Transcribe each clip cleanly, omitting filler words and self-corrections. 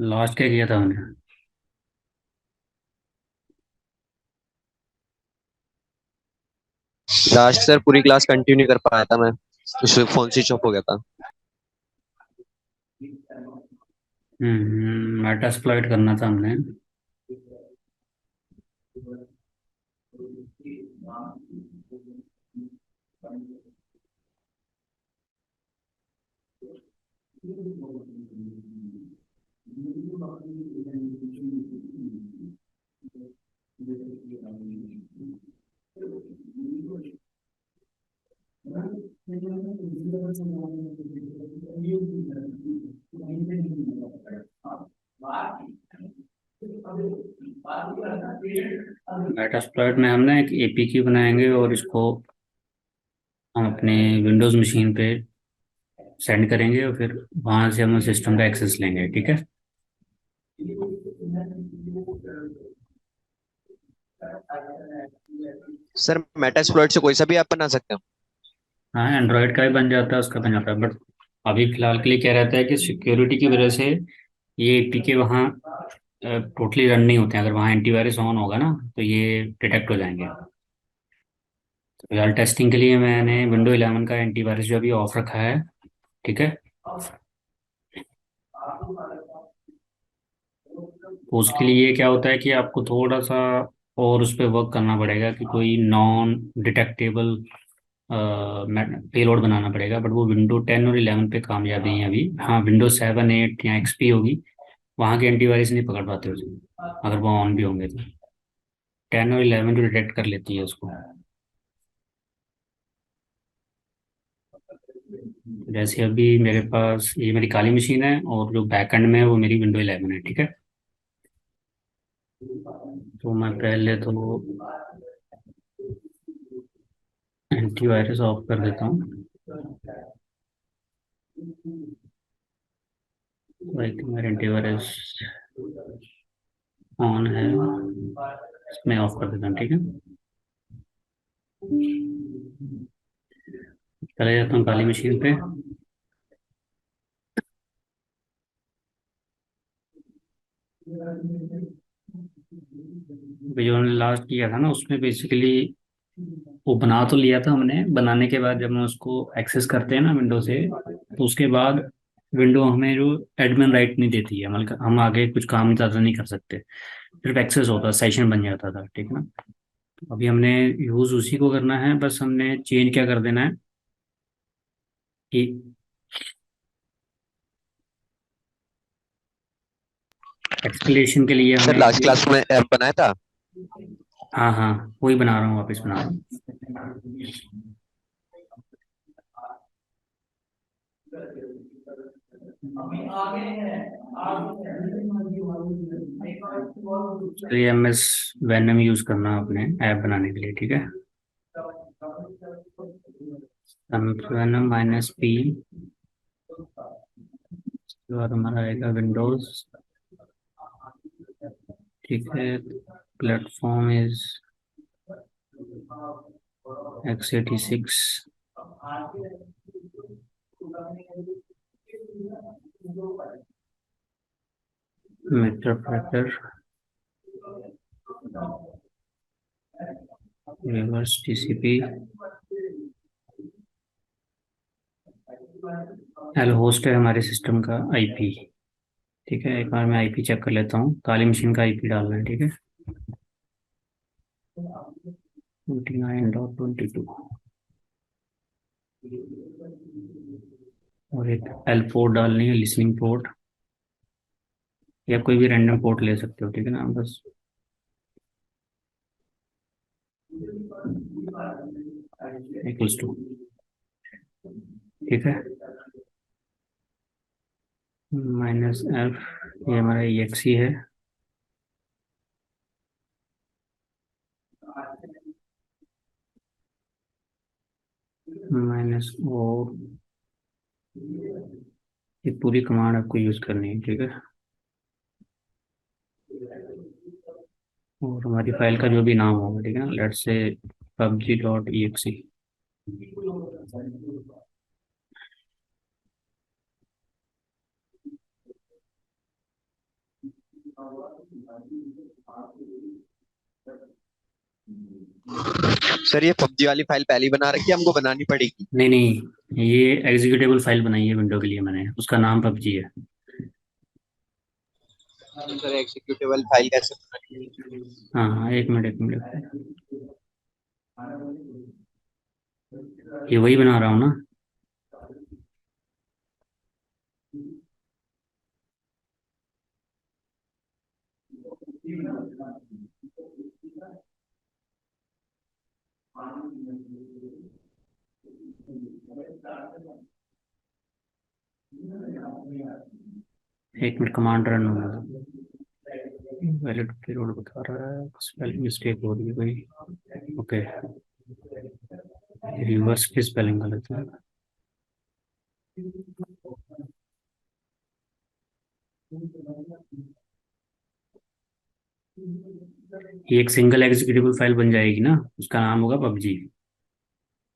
Last क्या किया था हमने? लास्ट सर पूरी क्लास कंटिन्यू कर पाया था मैं। उससे फोन स्विच ऑफ हो गया था। मेटास्प्लॉइट करना था हमने। मेटास्प्लॉइट में हम ना एक एपीके बनाएंगे और इसको हम अपने विंडोज़ मशीन पे सेंड करेंगे और फिर वहाँ से हम सिस्टम का एक्सेस लेंगे, ठीक है। सर मेटास्प्लॉइट से कोई सा भी ऐप बना सकते हैं? हाँ, एंड्रॉयड का भी बन जाता है, उसका बन जाता है, बट अभी फिलहाल के लिए क्या रहता है कि सिक्योरिटी की वजह से ये एपीके वहाँ टोटली रन नहीं होते हैं। अगर वहाँ एंटीवायरस ऑन होगा ना तो ये डिटेक्ट हो जाएंगे। तो फिलहाल टेस्टिंग के लिए मैंने विंडो 11 का एंटीवायरस जो अभी ऑफ रखा है, ठीक है। तो उसके लिए क्या होता है कि आपको थोड़ा सा और उस पर वर्क करना पड़ेगा कि कोई नॉन डिटेक्टेबल पेलोड बनाना पड़ेगा, बट वो विंडो 10 और 11 पे कामयाबी है अभी। हाँ, विंडो 7 8 या एक्सपी होगी, वहाँ के एंटीवायरस नहीं पकड़ पाते उसे, अगर वो ऑन भी होंगे तो 10 और 11 जो डिटेक्ट कर लेती है उसको। जैसे अभी मेरे पास ये मेरी काली मशीन है और जो बैकएंड में है वो मेरी विंडो 11 है, ठीक है। तो मैं पहले तो एंटीवायरस ऑफ कर देता हूँ। आई थिंक मेरा एंटीवायरस ऑन है, मैं ऑफ कर देता हूँ, ठीक है। चले जाता हूँ काली मशीन पे। अभी जो हमने लास्ट किया था ना उसमें बेसिकली वो बना तो लिया था हमने। बनाने के बाद जब हम उसको एक्सेस करते हैं ना विंडो से, तो उसके बाद विंडो हमें जो एडमिन राइट नहीं देती है, मतलब हम आगे कुछ काम ज़्यादा नहीं कर सकते, सिर्फ एक्सेस होता, सेशन बन जाता था, ठीक है ना। अभी हमने यूज़ उसी को करना है, बस हमने चेंज क्या कर देना है कि एक्सप्लेनेशन के लिए सर हमें लास्ट क्लास में ऐप बनाया था। हाँ हाँ, वही बना रहा हूँ, वापस बना रहा हूँ। तो ये MS वेनम यूज़ करना अपने ऐप बनाने के लिए, ठीक है। वेनम -P, उसके बाद हमारा आएगा विंडोज, ठीक है। Platform is x86, meterpreter, reverse TCP, L host है हमारे सिस्टम का IP, ठीक है। एक बार मैं IP चेक कर लेता हूँ, काली मशीन का IP डालना है, ठीक है। 29.22 और एक L पोर्ट डालनी है, लिसनिंग पोर्ट, या कोई भी रैंडम पोर्ट ले सकते हो, ठीक है ना, बस। इक्वल्स टू, ठीक है। -F, ये हमारा EXE है। -O, ये पूरी कमांड आपको यूज करनी है, ठीक है। और हमारी फाइल का जो भी नाम होगा, ठीक है ना, लेट्स से PUBG.exe। सर ये पबजी वाली फाइल पहले ही बना रखी है, हमको बनानी पड़ेगी? नहीं नहीं, ये एग्जीक्यूटेबल फाइल बनाई है विंडो के लिए मैंने, उसका नाम पबजी है। सर एग्जीक्यूटेबल फाइल कैसे बनानी हाँ हाँ, एक मिनट एक मिनट, ये वही बना रहा हूँ ना। एक मिनट, कमांड रन होगा। वैलिड पेलोड बता रहा है, स्पेलिंग मिस्टेक हो रही है कोई। ओके, रिवर्स की स्पेलिंग गलत है। ये एक सिंगल एग्जीक्यूटेबल फाइल बन जाएगी ना, उसका नाम होगा पबजी।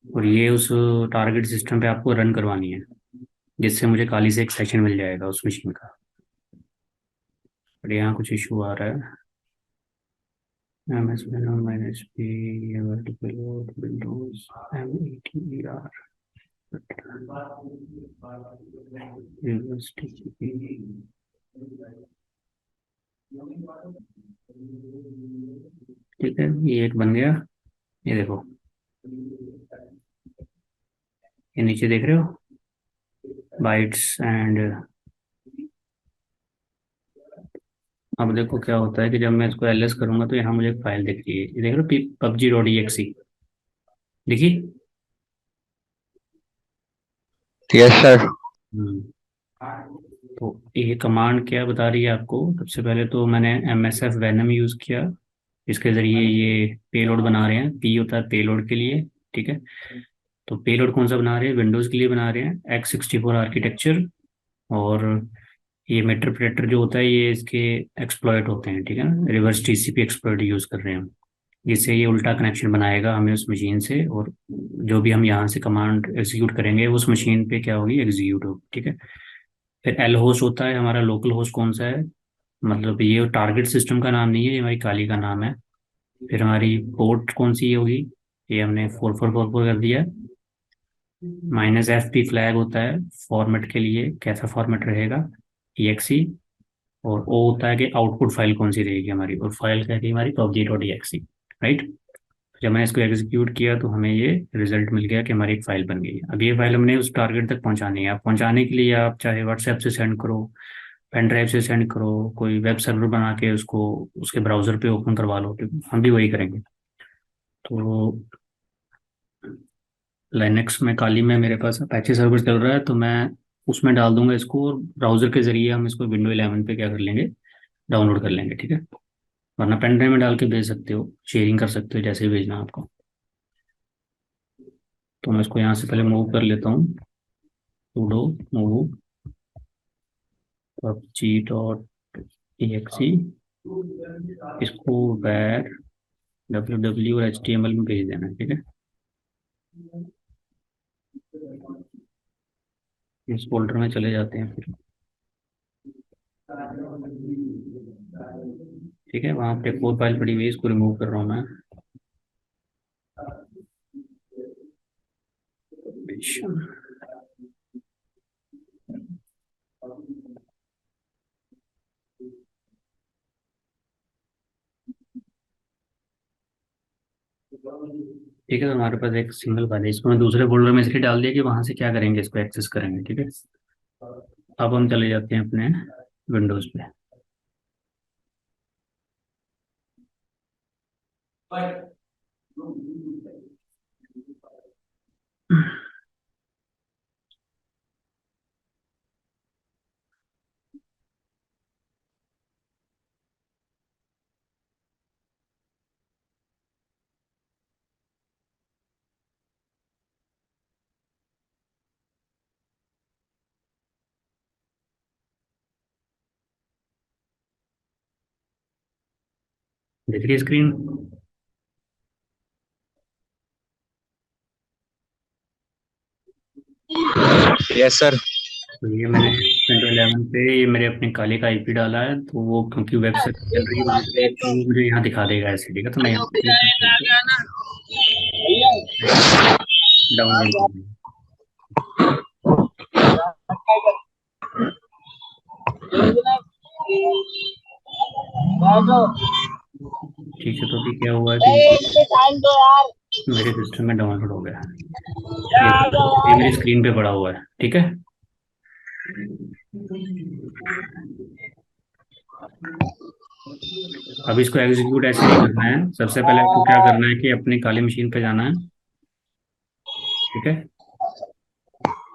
और ये उस टारगेट सिस्टम पे आपको रन करवानी है, जिससे मुझे खाली से एक सेशन मिल जाएगा उस मशीन का। बट यहाँ कुछ इशू आ रहा है। M S minus P, Windows METER ठीक है, ये एक बन गया। ये देखो, ये नीचे देख रहे हो, बाइट्स एंड। अब देखो क्या होता है कि जब मैं इसको एलएस करूंगा तो यहाँ मुझे एक फाइल दिख रही है, ये देख रहे हो, PUBG.exe दिखी। है? Yes sir. हम्म। तो ये कमांड क्या बता रही है आपको, सबसे पहले तो मैंने MSF वैनम यूज़ किया, इसके ज़रिए ये पेलोड बना रहे हैं। पी होता है पेलोड के लिए, ठीक है। तो पेलोड कौन सा बना रहे हैं, विंडोज़ के लिए बना रहे हैं, X64 आर्किटेक्चर। और ये मेटरप्रेटर जो होता है ये इसके एक्सप्लॉयट होते हैं, ठीक है ना, रिवर्स TCP एक्सप्लॉयट यूज़ कर रहे हैं हम, जिससे ये उल्टा कनेक्शन बनाएगा हमें उस मशीन से, और जो भी हम यहाँ से कमांड एग्जीक्यूट करेंगे उस मशीन पे क्या होगी, एग्जीक्यूट होगी, ठीक है। फिर एल होस्ट होता है हमारा, लोकल होस्ट कौन सा है, मतलब ये टारगेट सिस्टम का नाम नहीं है, ये हमारी काली का नाम है। फिर हमारी पोर्ट कौन सी होगी, ये हमने 4444 कर दिया। -FP फ्लैग होता है फॉर्मेट के लिए, कैसा फॉर्मेट रहेगा, EXE। और ओ होता है कि आउटपुट फाइल कौन सी रहेगी हमारी, और फाइल क्या थी हमारी, PUBG.exe, राइट। जब मैंने इसको एग्जीक्यूट किया तो हमें ये रिजल्ट मिल गया कि हमारी एक फ़ाइल बन गई है। अब ये फाइल हमने उस टारगेट तक पहुंचानी है। आप पहुंचाने के लिए आप चाहे व्हाट्सएप से सेंड करो, पेन ड्राइव से सेंड करो, कोई वेब सर्वर बना के उसको उसके ब्राउज़र पे ओपन करवा लो, ठीक है? हम भी वही करेंगे। तो लाइनेक्स में काली में मेरे पास अपैचे सर्वर चल रहा है, तो मैं उसमें डाल दूंगा इसको, और ब्राउज़र के ज़रिए हम इसको Windows 11 पे क्या कर लेंगे, डाउनलोड कर लेंगे, ठीक है। वरना पेन ड्राइव में डाल के भेज सकते हो, शेयरिंग कर सकते हो, जैसे भी भेजना आपको। तो मैं इसको यहाँ से पहले मूव कर लेता हूँ, sudo move PUBG.exe, इसको where www और HTML में भेज देना है, ठीक है। इस फोल्डर में चले जाते हैं फिर, ठीक है। वहाँ पे 4 फाइल पड़ी हुई है, इसको रिमूव कर रहा हूँ मैं। ठीक है, तो हमारे पास एक सिंगल फाइल है, इसको मैं दूसरे फोल्डर में इसलिए डाल दिया कि वहाँ से क्या करेंगे, इसको एक्सेस करेंगे, ठीक है। अब हम चले जाते हैं अपने विंडोज़ पे। देख रही है स्क्रीन। Yes sir. तो ये मैंने विंडो 11 पे ये मेरे अपने काले का आईपी डाला है, तो वो क्योंकि वेब सर्च चल रही है वहाँ पे, तो वो मुझे यहाँ दिखा देगा ऐसे, ठीक है। तो मैं यहाँ पे क्लिक करके डाउनलोड करूँगा। ठीक है, तो अभी क्या हुआ है कि मेरे सिस्टम में डाउनलोड हो गया। ये ये मेरी स्क्रीन पे पड़ा हुआ है, ठीक है। अब इसको एग्जीक्यूट ऐसे नहीं करना है। सबसे पहले आपको क्या करना है कि अपनी काली मशीन पे जाना है, ठीक है।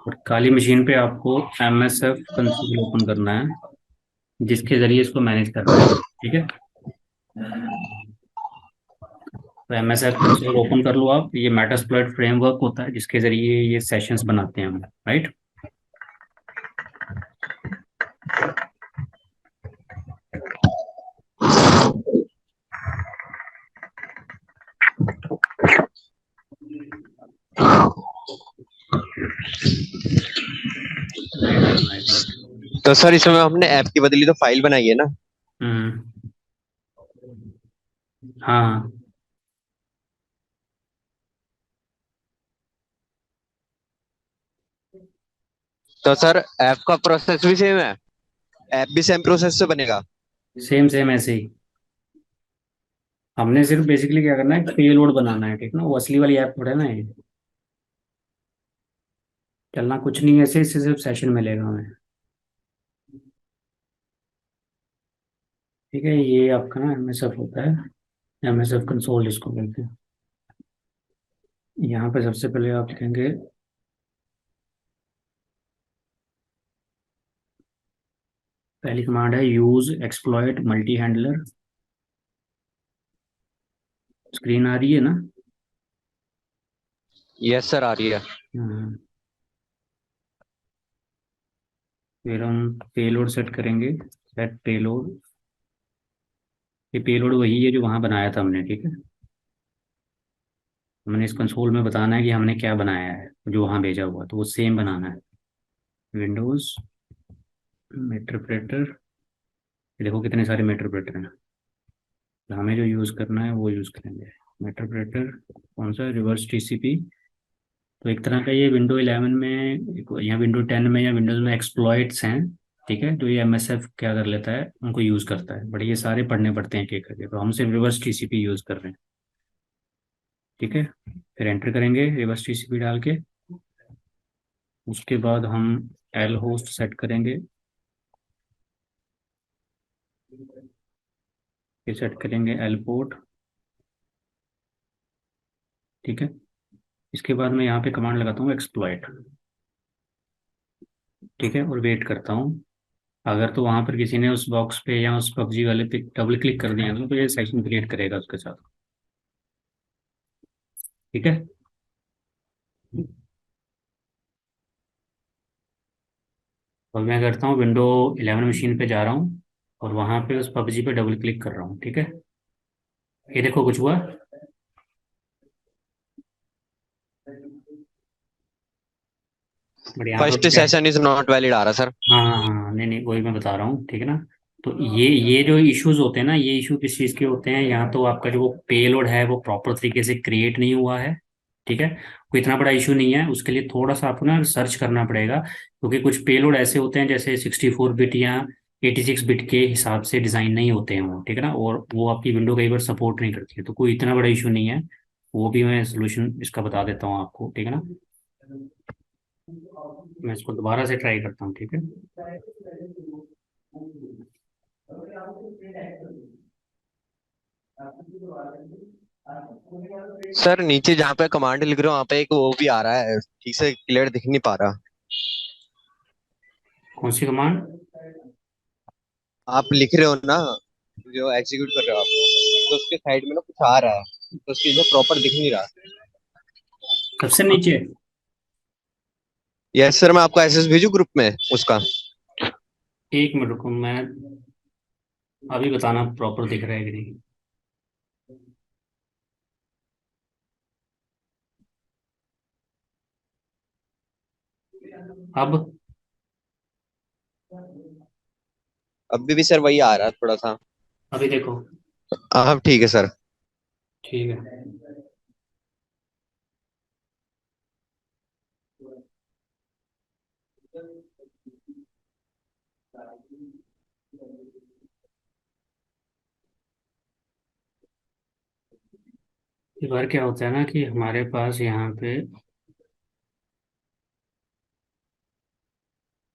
और काली मशीन पे आपको MSF कंसोल ओपन करना है, जिसके जरिए इसको मैनेज करना है, ठीक है। तो MSF कंसोल ओपन कर लो आप। ये मेटास्प्लॉइट फ्रेमवर्क होता है जिसके जरिए ये सेशंस बनाते हैं हम, राइट। वेट करना है, वेट। तो सर इसमें हमने ऐप की बदली तो फाइल बनाई है ना। हम्म। हाँ। तो सर ऐप का प्रोसेस भी सेम है। ऐप भी सेम प्रोसेस से बनेगा। सेम सेम ऐसे ही। हमने सिर्फ बेसिकली क्या करना है, पेलोड बनाना है, ठीक ना। वो असली वाली ऐप थोड़ा है ना ये। चलना कुछ नहीं है ऐसे, इससे सिर्फ सेशन मिलेगा हमें, ठीक है। ये आपका ना MSF होता है, MSF कंसोल जिसको कहते हैं। यहाँ पे सबसे पहले आप लिखेंगे, पहली कमांड है use exploit multi handler. Screen आ रही है ना। यस सर आ रही है। हम्म। फिर हम पेलोड सेट करेंगे, सेट पेलोड। ये पेलोड वही है जो वहाँ बनाया था हमने, ठीक है। हमने इस कंसोल में बताना है कि हमने क्या बनाया है, जो वहाँ भेजा हुआ, तो वो सेम बनाना है। विंडोज मेटरप्रेटर, देखो कितने सारे मेटरप्रेटर हैं। तो हमें जो यूज़ करना है वो यूज़ करेंगे। मेटरप्रेटर कौन सा, रिवर्स TCP। तो एक तरह का ये विंडो 11 में या विंडो 10 में या विंडोज़ में एक्सप्लॉइट्स हैं, ठीक है। जो ये MSF क्या कर लेता है, उनको यूज़ करता है, बट ये सारे पढ़ने पड़ते हैं एक एक करके, तो हम सिर्फ रिवर्स TCP यूज़ कर रहे हैं, ठीक है। फिर एंटर करेंगे रिवर्स TCP डाल के। उसके बाद हम एल होस्ट सेट करेंगे, फिर सेट करेंगे एल पोर्ट, ठीक है। इसके बाद मैं यहाँ पे कमांड लगाता हूँ एक्सप्लॉइट, ठीक है, और वेट करता हूँ। अगर तो वहां पर किसी ने उस बॉक्स पे या उस PUBG वाले पे डबल क्लिक कर दिया तो ये सेक्शन क्रिएट करेगा उसके साथ, ठीक है। और मैं करता हूँ विंडो 11 मशीन पे जा रहा हूँ और वहां पे उस PUBG पे डबल क्लिक कर रहा हूँ, ठीक है। ये देखो कुछ हुआ। बट यहाँ पे फर्स्ट क्या है, सेशन इज नॉट वैलिड आ रहा सर। हाँ हाँ हाँ, नहीं नहीं, वही मैं बता रहा हूँ, ठीक है ना। तो ये जो इश्यूज होते हैं ना, ये इशू किस चीज़ के होते हैं, यहाँ तो आपका जो पेलोड है वो प्रॉपर तरीके से क्रिएट नहीं हुआ है, ठीक है। कोई इतना बड़ा इशू नहीं है, उसके लिए थोड़ा सा आपको ना सर्च करना पड़ेगा, क्योंकि कुछ पेलोड ऐसे होते हैं जैसे 64 बिट या 86 बिट के हिसाब से डिज़ाइन नहीं होते हैं वो, ठीक है ना। और वो आपकी विंडो कई बार सपोर्ट नहीं करती है, तो कोई इतना बड़ा इशू नहीं है। वो भी मैं सोल्यूशन इसका बता देता हूँ आपको, ठीक है ना। मैं इसको दोबारा से ट्राई करता हूँ, ठीक है। सर नीचे जहाँ पे कमांड लिख रहे हो वहाँ पे एक वो भी आ रहा है, ठीक से क्लियर दिख नहीं पा रहा। कौन सी कमांड। आप लिख रहे हो ना, जो एग्जीक्यूट कर रहे हो आप, तो उसके साइड में ना कुछ आ रहा है, तो उसकी जो प्रॉपर दिख नहीं रहा। सबसे नीचे। यस सर, मैं आपको एसएस भेजू ग्रुप में उसका। एक मिनट रुको, मैं अभी बताना प्रॉपर दिख रहा है कि नहीं। अब अभी भी सर वही आ रहा है थोड़ा सा। अभी देखो। हाँ ठीक है सर। ठीक है। कई बार क्या होता है ना कि हमारे पास यहाँ पे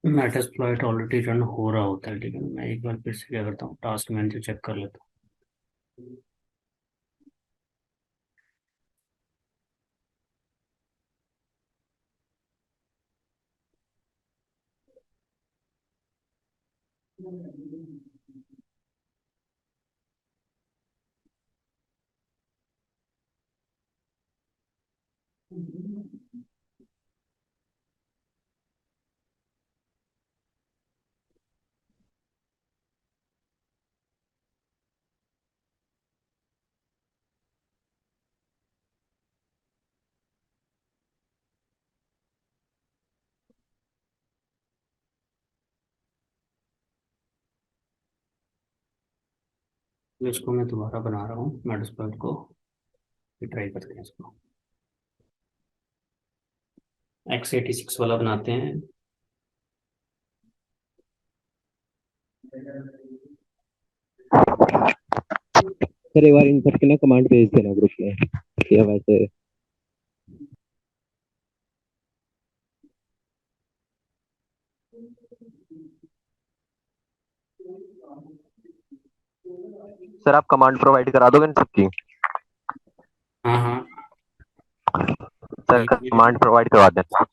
मेटास्प्लॉइट ऑलरेडी रन हो रहा होता है, लेकिन मैं एक बार फिर से क्या करता हूँ, टास्क मैनेजर चेक कर लेता हूँ। इसको मैं दोबारा बना रहा हूँ मेटास्प्लॉइट को। ट्राई करते हैं इसको। x86 वाला बनाते हैं। सर एक बार इन सबके ना कमांड भेज देना ग्रुप में, या वैसे। सर आप कमांड प्रोवाइड करा दोगे इन सबकी? हाँ हाँ। सर कमांड प्रोवाइड करवा देना।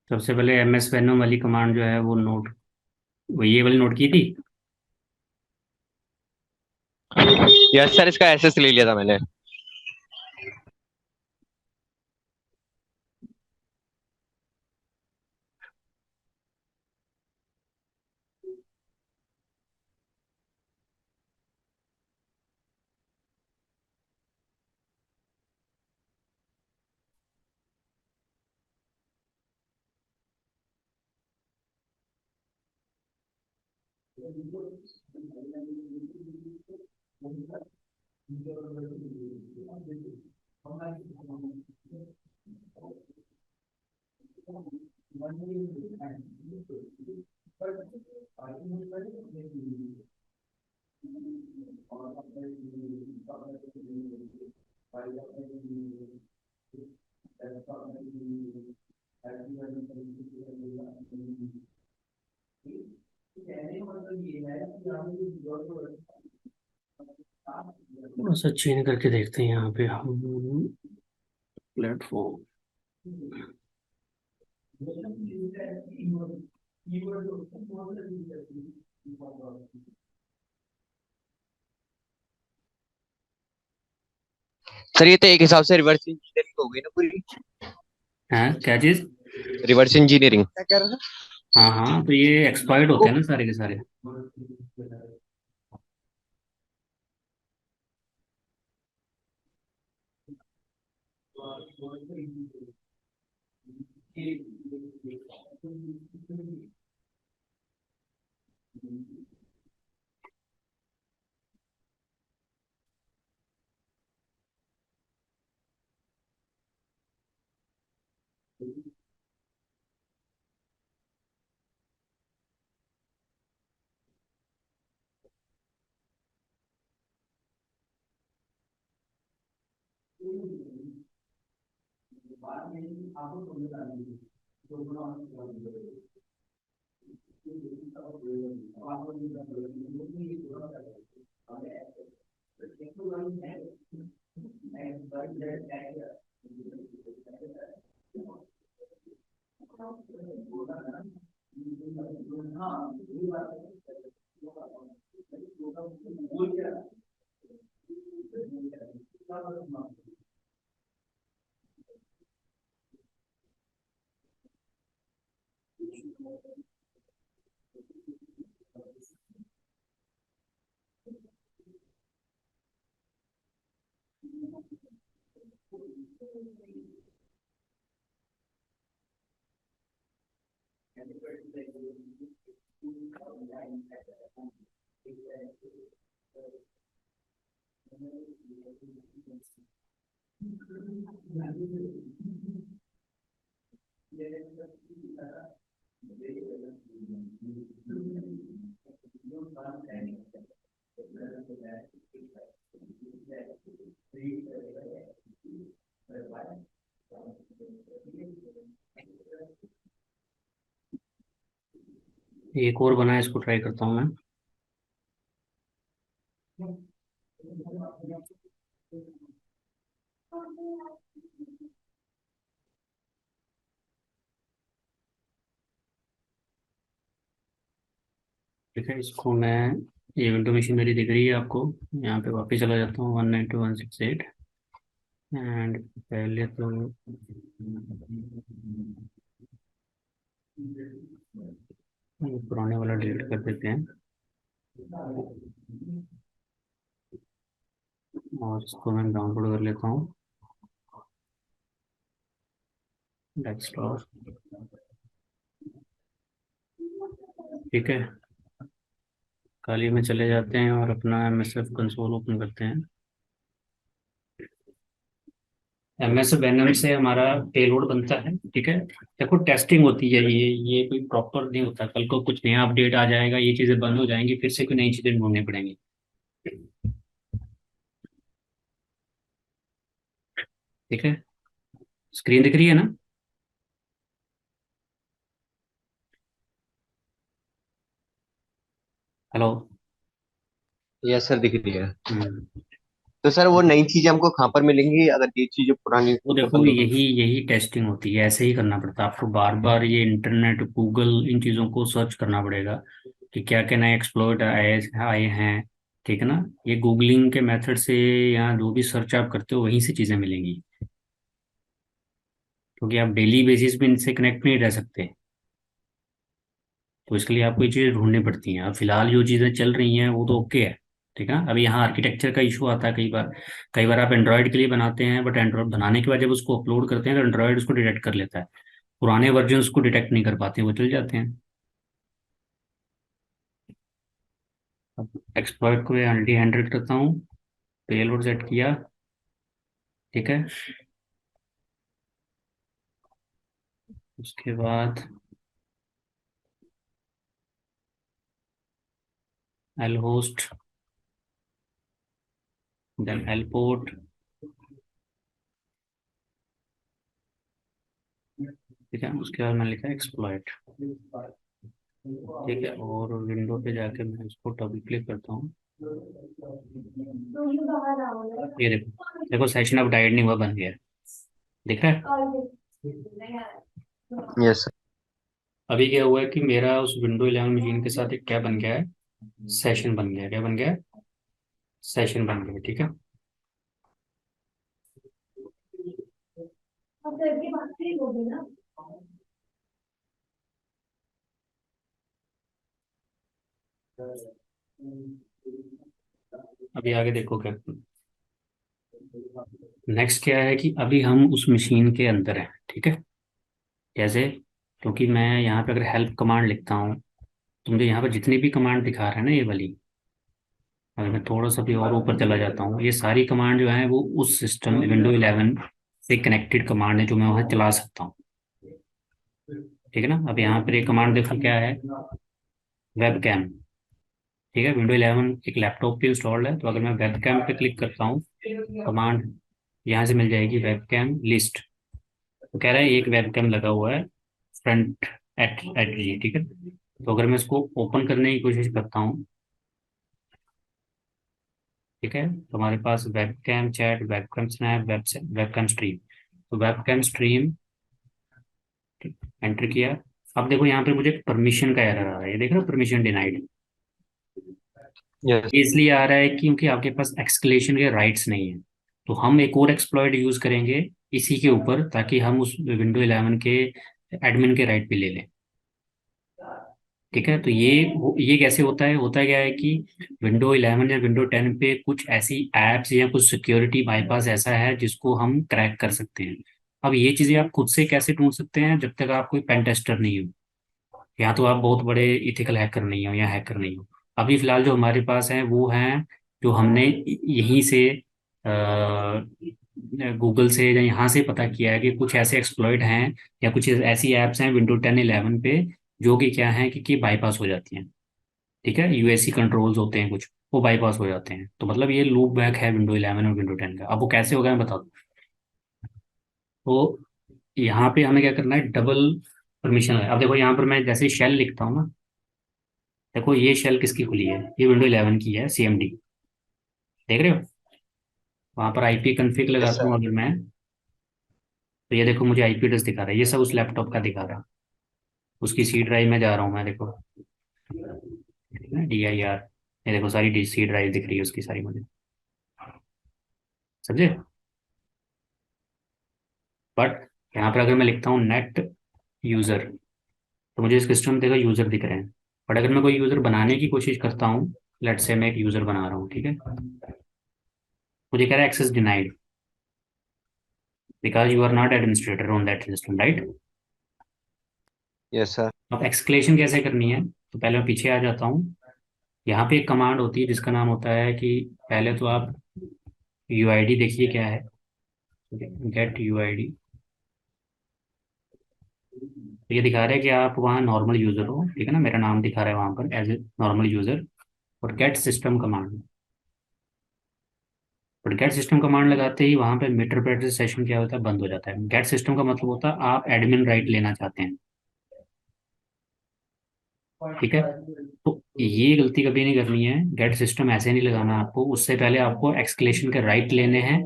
सबसे पहले MS वेनम वाली कमांड जो है वो नोट, वो ये वाली नोट की थी। यस सर, इसका एसेस ले लिया था मैंने। थोड़ा सा चेंज करके देखते हैं यहाँ पे हम। प्लेटफॉर्म। सर ये तो एक हिसाब से रिवर्स इंजीनियरिंग हो गई ना पूरी। है क्या चीज? रिवर्स इंजीनियरिंग क्या कह रहा हाँ हाँ, तो ये एक्सप्लॉइट होते हैं ना सारे के सारे। एक और बना है, इसको ट्राई करता हूँ मैं। ठीक है, इसको मैं, ये विंडो मशीन मेरी दिख रही है आपको। यहाँ पे वापस चला जाता हूँ 192.168। एंड पहले तो ये पुराने वाला डिलीट कर देते हैं और इसको मैं डाउनलोड कर लेता हूँ डेस्कटॉप। ठीक है, खाली में चले जाते हैं और अपना MSF कंसोल ओपन करते हैं। MSF एनएम से हमारा पेलोड बनता है। ठीक है, देखो टेस्टिंग होती है, ये कोई प्रॉपर नहीं होता। कल को कुछ नया अपडेट आ जाएगा, ये चीज़ें बंद हो जाएंगी, फिर से कोई नई चीज़ें ढूंढनी पड़ेंगी। ठीक है, स्क्रीन दिख रही है ना? हेलो। यस सर, दिख रही है। हम्म। तो सर वो नई चीजें हमको कहाँ पर मिलेंगी, अगर ये चीजें पुरानी वो देखो, पसंद हो तो? यही यही टेस्टिंग होती है, ऐसे ही करना पड़ता है आपको। बार बार ये इंटरनेट, गूगल, इन चीज़ों को सर्च करना पड़ेगा कि क्या क्या नए एक्सप्लॉइट आए आए हैं। ठीक है ना? ये गूगलिंग के मेथड से या जो भी सर्च आप करते हो वहीं से चीज़ें मिलेंगी, क्योंकि आप डेली बेसिस पे इनसे कनेक्ट नहीं रह सकते। तो इसके लिए आपको ये चीज़ें ढूंढनी पड़ती हैं। अब फिलहाल जो चीज़ें चल रही हैं वो तो ओके है। ठीक है ना? अभी यहाँ आर्किटेक्चर का इशू आता है कई बार। कई बार आप एंड्रॉयड के लिए बनाते हैं, बट एंड्रॉयड बनाने के बाद जब उसको अपलोड करते हैं तो एंड्रॉयड उसको डिटेक्ट कर लेता है। पुराने वर्जन उसको डिटेक्ट नहीं कर पाते, वो चल जाते हैं। अब एक्सप्लॉइट को मल्टी हैंडल करता हूँ, पेलोड सेट किया। ठीक है, उसके बाद L host, then L port. ठीक है, उसके बाद मैंने लिखा एक्सप्लॉइट। ठीक है, और विंडो पे जाके मैं इसको डबल क्लिक करता हूँ। ये देखो, देखो सेशन अब डाइड नहीं हुआ, बन गया। दिख रहा है? Yes sir. अभी क्या हुआ है कि मेरा उस विंडो 11 मशीन के साथ एक क्या बन गया है, सेशन बन गया। क्या बन गया? सेशन बन गया। ठीक है, अभी आगे देखो क्या। नेक्स्ट क्या है कि अभी हम उस मशीन के अंदर हैं। ठीक है, कैसे? क्योंकि मैं यहाँ पे अगर हेल्प कमांड लिखता हूँ तो मुझे यहाँ पर जितनी भी कमांड दिखा रहा है ना, ये वाली, अगर मैं थोड़ा सा भी और ऊपर चला जाता हूँ, ये सारी कमांड जो है वो उस सिस्टम विंडो 11 से कनेक्टेड कमांड है जो मैं वहाँ चला सकता हूँ। ठीक है ना? अब यहाँ पर एक कमांड देखो क्या है, वेब कैम। ठीक है, विंडो 11 एक लैपटॉप पे इंस्टॉल्ड है, तो अगर मैं वेब कैम पे क्लिक करता हूँ, कमांड यहाँ से मिल जाएगी, वेब कैम लिस्ट। तो कह रहा है एक वेब कैम लगा हुआ है फ्रंट एट जी। ठीक है, तो अगर मैं इसको ओपन करने की कोशिश करता हूँ, ठीक है, तो हमारे पास webcam chat, webcam snap, webcam stream. तो वेब कैम स्ट्रीम एंटर किया। अब देखो यहाँ पे मुझे परमिशन का एरर आ रहा है, ये देख रहे हो, परमिशन डिनाइड। यस। ये इसलिए आ रहा है क्योंकि आपके पास एक्सक्लेशन के राइट्स नहीं है। तो हम एक और एक्सप्लॉइट यूज करेंगे इसी के ऊपर, ताकि हम उस विंडो 11 के एडमिन के राइट भी ले लें। ठीक है, तो ये कैसे होता है? होता क्या है कि विंडो 11 या विंडो 10 पे कुछ ऐसी एप्स या कुछ सिक्योरिटी बाईपास ऐसा है जिसको हम क्रैक कर सकते हैं। अब ये चीज़ें आप खुद से कैसे ढूंढ सकते हैं जब तक आप कोई पेन टेस्टर नहीं हो? या तो आप बहुत बड़े इथिकल हैकर नहीं हो या हैकर नहीं हो। अभी फिलहाल जो हमारे पास है वो हैं, जो हमने यहीं से गूगल से या यहाँ से पता किया है कि कुछ ऐसे एक्सप्लॉइट हैं या कुछ ऐसी एप्स हैं विंडो 10 11 पे, जो कि क्या है कि बाईपास हो जाती हैं। ठीक है, यूएससी कंट्रोल्स होते हैं कुछ, वो बाईपास हो जाते हैं। तो मतलब ये लूप बैक है विंडो 11 और विंडो 10 का। अब वो कैसे होगा मैं बता दूँ। तो यहाँ पे हमें क्या करना है, डबल परमिशन है। अब देखो यहाँ पर मैं जैसे शेल लिखता हूँ ना, देखो ये शेल किसकी खुली है, ये विंडो 11 की है, CMD। देख रहे हो, वहाँ पर IP कन्फिग यस लगाता हूँ सर। अगर मैं, तो ये देखो मुझे IP एड्रेस दिखा रहा है, ये सब उस लैपटॉप का दिखा रहा है। उसकी C ड्राइव में जा रहा हूँ मैं, देखो DIR, ये देखो सारी C ड्राइव दिख रही है उसकी सारी मुझे, समझे। बट यहाँ पर अगर मैं लिखता हूँ नेट यूज़र, तो मुझे इस सिस्टम में देखो यूज़र दिख रहे हैं। बट अगर मैं कोई यूज़र बनाने की कोशिश करता हूँ, लेट्स से मैं एक यूज़र बना रहा हूँ, ठीक है, मुझे कह रहा है access denied because you are not administrator on that system, right. Yes sir. अब एक्सक्लेशन कैसे करनी है, तो पहले मैं पीछे आ जाता हूँ। यहाँ पे एक कमांड होती है जिसका नाम होता है कि पहले तो आप UID देखिए क्या है, गेट UID। तो ये दिखा रहा है कि आप वहाँ नॉर्मल यूज़र हो, ठीक है ना, मेरा नाम दिखा रहा है वहाँ पर एज ए नॉर्मल यूज़र। और गेट सिस्टम कमांड, और गेट सिस्टम कमांड लगाते ही वहाँ पे मीटर प्रेडिक्टर सेशन क्या होता है, बंद हो जाता है। गेट सिस्टम का मतलब होता है आप एडमिन राइट लेना चाहते हैं, ठीक है। तो ये गलती कभी नहीं करनी है, गेट सिस्टम ऐसे नहीं लगाना आपको। उससे पहले आपको एक्सक्लेशन के राइट लेने हैं।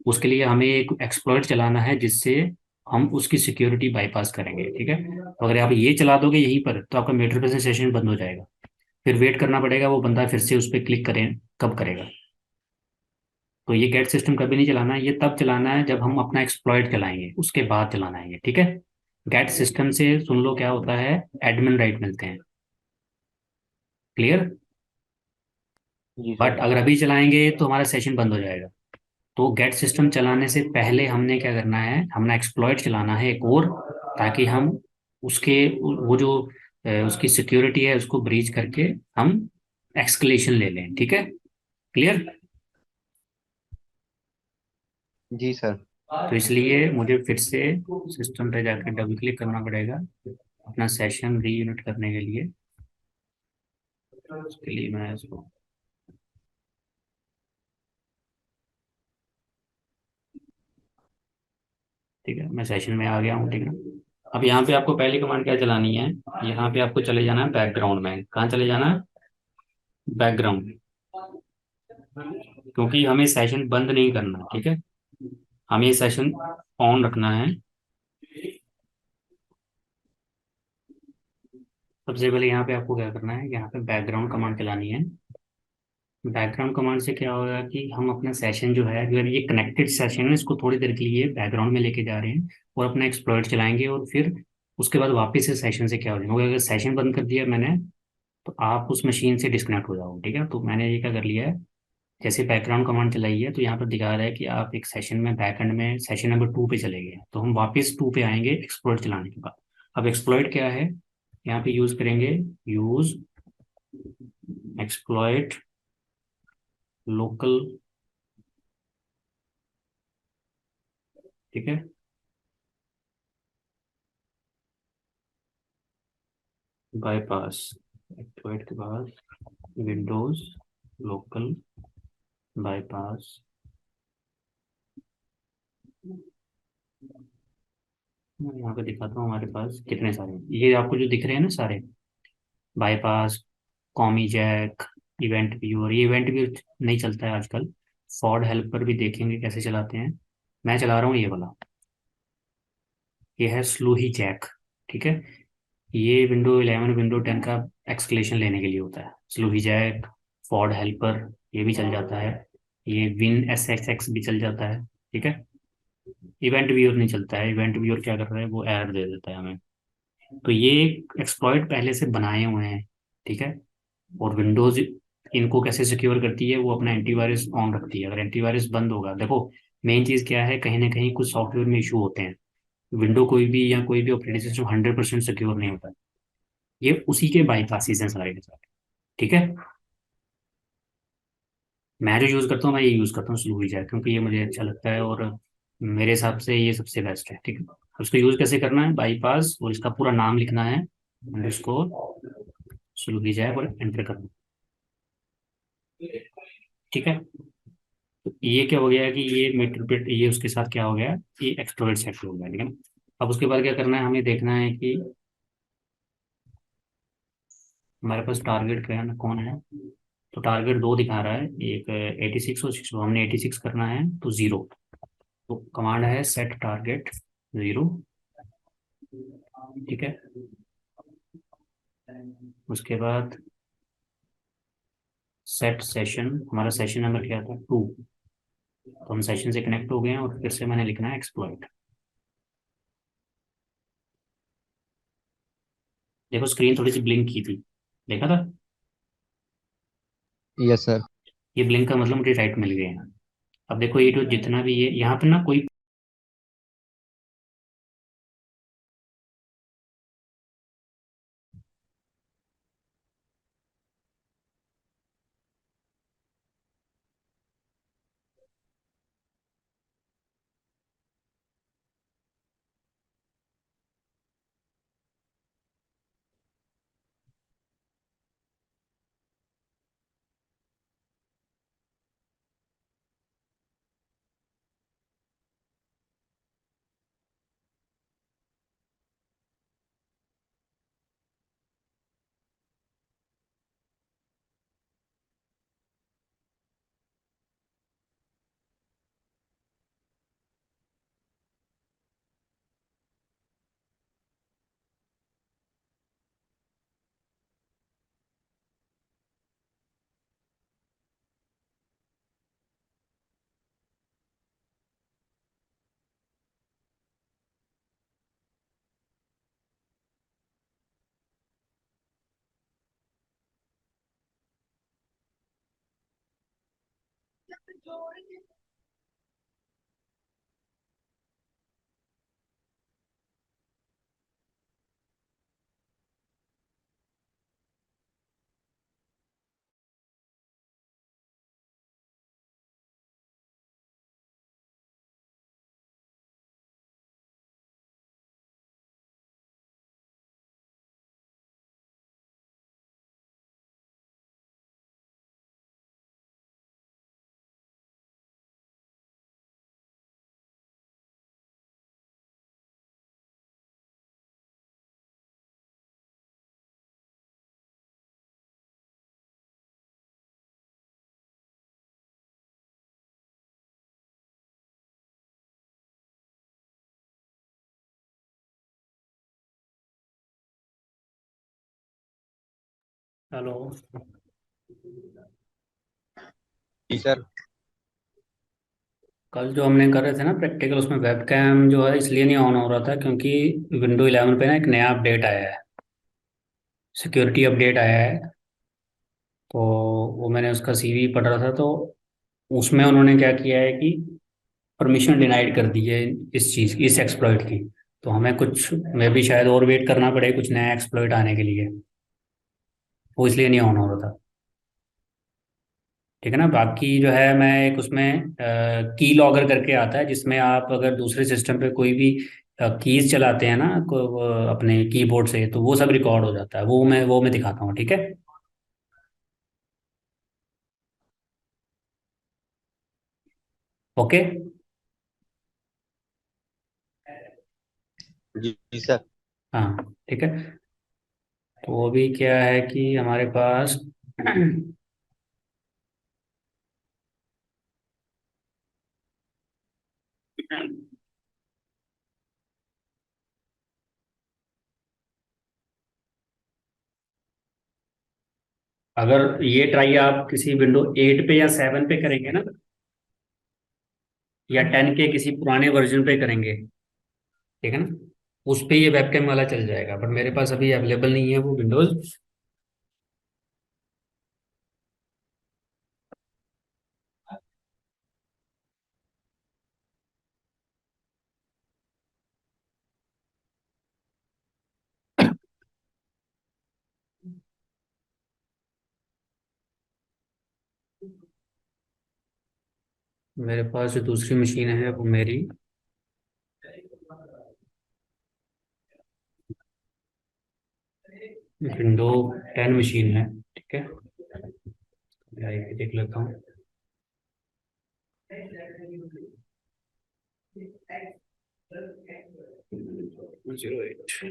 उसके लिए हमें एक एक्सप्लॉइट चलाना है जिससे हम उसकी सिक्योरिटी बाईपास करेंगे, ठीक है। तो अगर आप ये चला दोगे यहीं पर, तो आपका मीटर प्रेडिक्टर सेशन बंद हो जाएगा। फिर वेट करना पड़ेगा वो बंदा फिर से उस पर क्लिक करें, कब करेगा। तो ये गेट सिस्टम कभी नहीं चलाना है, ये तब चलाना है जब हम अपना एक्सप्लॉइट चलाएंगे, उसके बाद चलाना है ये, ठीक है। गेट सिस्टम से सुन लो क्या होता है, एडमिन राइट मिलते हैं, क्लियर। Ji but sir. अगर अभी चलाएंगे तो हमारा सेशन बंद हो जाएगा। तो गेट सिस्टम चलाने से पहले हमने क्या करना है, हमने एक्सप्लॉइट चलाना है एक और, ताकि हम उसके वो जो उसकी सिक्योरिटी है उसको ब्रीच करके हम एक्सक्लेशन ले लें, ठीक है, क्लियर। जी सर। तो इसलिए मुझे फिर से सिस्टम पे जाकर डबल क्लिक करना पड़ेगा अपना सेशन रीयूनिट करने के लिए। उसके लिए मैं इसको, ठीक है, मैं सेशन में आ गया हूँ, ठीक है ना। अब यहाँ पे आपको पहली कमांड क्या चलानी है, यहाँ पे आपको चले जाना है बैकग्राउंड में। कहाँ चले जाना है, बैकग्राउंड, क्योंकि हमें सेशन बंद नहीं करना, ठीक है, हमें ये सेशन ऑन रखना है। सबसे पहले यहाँ पे आपको क्या करना है, यहाँ पे बैकग्राउंड कमांड चलानी है। बैकग्राउंड कमांड से क्या होगा कि हम अपना सेशन जो है, अगर ये कनेक्टेड सेशन है, इसको थोड़ी देर के लिए बैकग्राउंड में लेके जा रहे हैं और अपना एक्सप्लॉइट चलाएंगे, और फिर उसके बाद वापस से सेशन से क्या हो जाएगा, अगर सेशन बंद कर दिया मैंने, तो आप उस मशीन से डिस्कनेक्ट हो जाओगे, ठीक है। तो मैंने ये क्या कर लिया है, जैसे बैकग्राउंड कमांड चलाई है, तो यहाँ पर दिखा रहा है कि आप एक सेशन में बैकएंड में सेशन नंबर 2 पे चले गए, तो हम वापस 2 पे आएंगे एक्सप्लॉइट चलाने के बाद। अब एक्सप्लॉइट क्या है, यहाँ पे यूज करेंगे, यूज एक्सप्लॉइट लोकल, ठीक है, बाईपास। एक्सप्लॉइट के बाद विंडोज लोकल बाईपास। मैं यहाँ पे दिखाता हूँ हमारे पास कितने सारे हैं। ये आपको जो दिख रहे हैं ना सारे, बाईपास, कॉमी जैक, इवेंट व्यूअर, ये इवेंट व्यूअर नहीं चलता है आजकल। फॉर्ड हेल्पर भी देखेंगे कैसे चलाते हैं। मैं चला रहा हूँ ये वाला, ये है स्लो ही जैक, ठीक है। ये विंडो 11 विंडो 10 का एक्सक्लेशन लेने के लिए होता है, स्लो ही जैक, फॉर्ड हेल्पर, ये भी चल जाता है। ये विन SXX भी चल जाता है, ठीक है। इवेंट व्यूअर नहीं चलता है, इवेंट व्यूअर क्या कर रहा है, वो एरर दे देता है हमें। तो ये एक्सप्लॉइट पहले से बनाए हुए हैं, ठीक है। और विंडोज इनको कैसे सिक्योर करती है, वो अपना एंटीवायरस ऑन रखती है। अगर एंटीवायरस बंद होगा, देखो मेन चीज़ क्या है, कहीं ना कहीं कुछ सॉफ्टवेयर में इशू होते हैं। विंडो कोई भी या कोई भी ऑपरेटिंग सिस्टम 100% सिक्योर नहीं होता है। ये उसी के बाईपासिस हैं सारे के सारे। ठीक है। मैं जो यूज़ करता हूँ, मैं ये यूज़ करता हूँ स्लू विजय, क्योंकि ये मुझे अच्छा लगता है और मेरे हिसाब से ये सबसे बेस्ट है। ठीक है। उसको यूज़ कैसे करना है, बाईपास, और इसका पूरा नाम लिखना है, अंडरस्कोर स्लू विजय, और एंटर करना है। ठीक है। तो ये क्या हो गया कि ये मीटर ये उसके साथ क्या हो गया, ये एक्सट्रोवर्ट सेट हो गया। ठीक है ना। अब उसके बाद क्या करना है, हमें देखना है कि हमारे पास टारगेट क्या है ना, कौन है। तो टारगेट दो दिखा रहा है, एक 86 और 6, हमने 86 करना है तो जीरो। तो कमांड है सेट टारगेट जीरो। ठीक है। उसके बाद सेट सेशन, हमारा सेशन नंबर क्या था, 2। तो हम सेशन से कनेक्ट हो गए हैं, और फिर से मैंने लिखना है एक्सप्लॉइट। देखो स्क्रीन थोड़ी सी ब्लिंक की थी, देखा था। Yes sir. ये ब्लिंक का मतलब मुझे राइट मिल गए हैं। अब देखो ये जो जितना भी ये यहाँ पे ना कोई, हेलो, जी सर। कल जो हमने कर रहे थे ना प्रैक्टिकल, उसमें वेब कैम जो है इसलिए नहीं ऑन हो रहा था क्योंकि विंडो 11 पे ना एक नया अपडेट आया है, सिक्योरिटी अपडेट आया है। तो वो मैंने उसका सीवी पढ़ रहा था, तो उसमें उन्होंने क्या किया है कि परमिशन डिनाइड कर दी है इस चीज़ की, इस एक्सप्लॉइट की। तो हमें कुछ, मैं भी शायद और वेट करना पड़े कुछ नया एक्सप्लॉइट आने के लिए, वो इसलिए नहीं ऑन हो रहा था। ठीक है ना। बाकी जो है, मैं एक उसमें की लॉगर करके आता है, जिसमें आप अगर दूसरे सिस्टम पे कोई भी कीज चलाते हैं ना अपने कीबोर्ड से, तो वो सब रिकॉर्ड हो जाता है, वो मैं दिखाता हूँ। ठीक है। ओके। जी जी सर। हाँ ठीक है। तो वो भी क्या है कि हमारे पास अगर ये ट्राई आप किसी विंडो 8 पे या 7 पे करेंगे ना, या 10 के किसी पुराने वर्जन पे करेंगे, ठीक है ना, उस पे ये वेबकैम वाला चल जाएगा, बट मेरे पास अभी अवेलेबल नहीं है वो विंडोज। मेरे पास जो दूसरी मशीन है वो मेरी विंडो 10 मशीन है। ठीक है, मैं आईपी देख लेता हूँ। 08।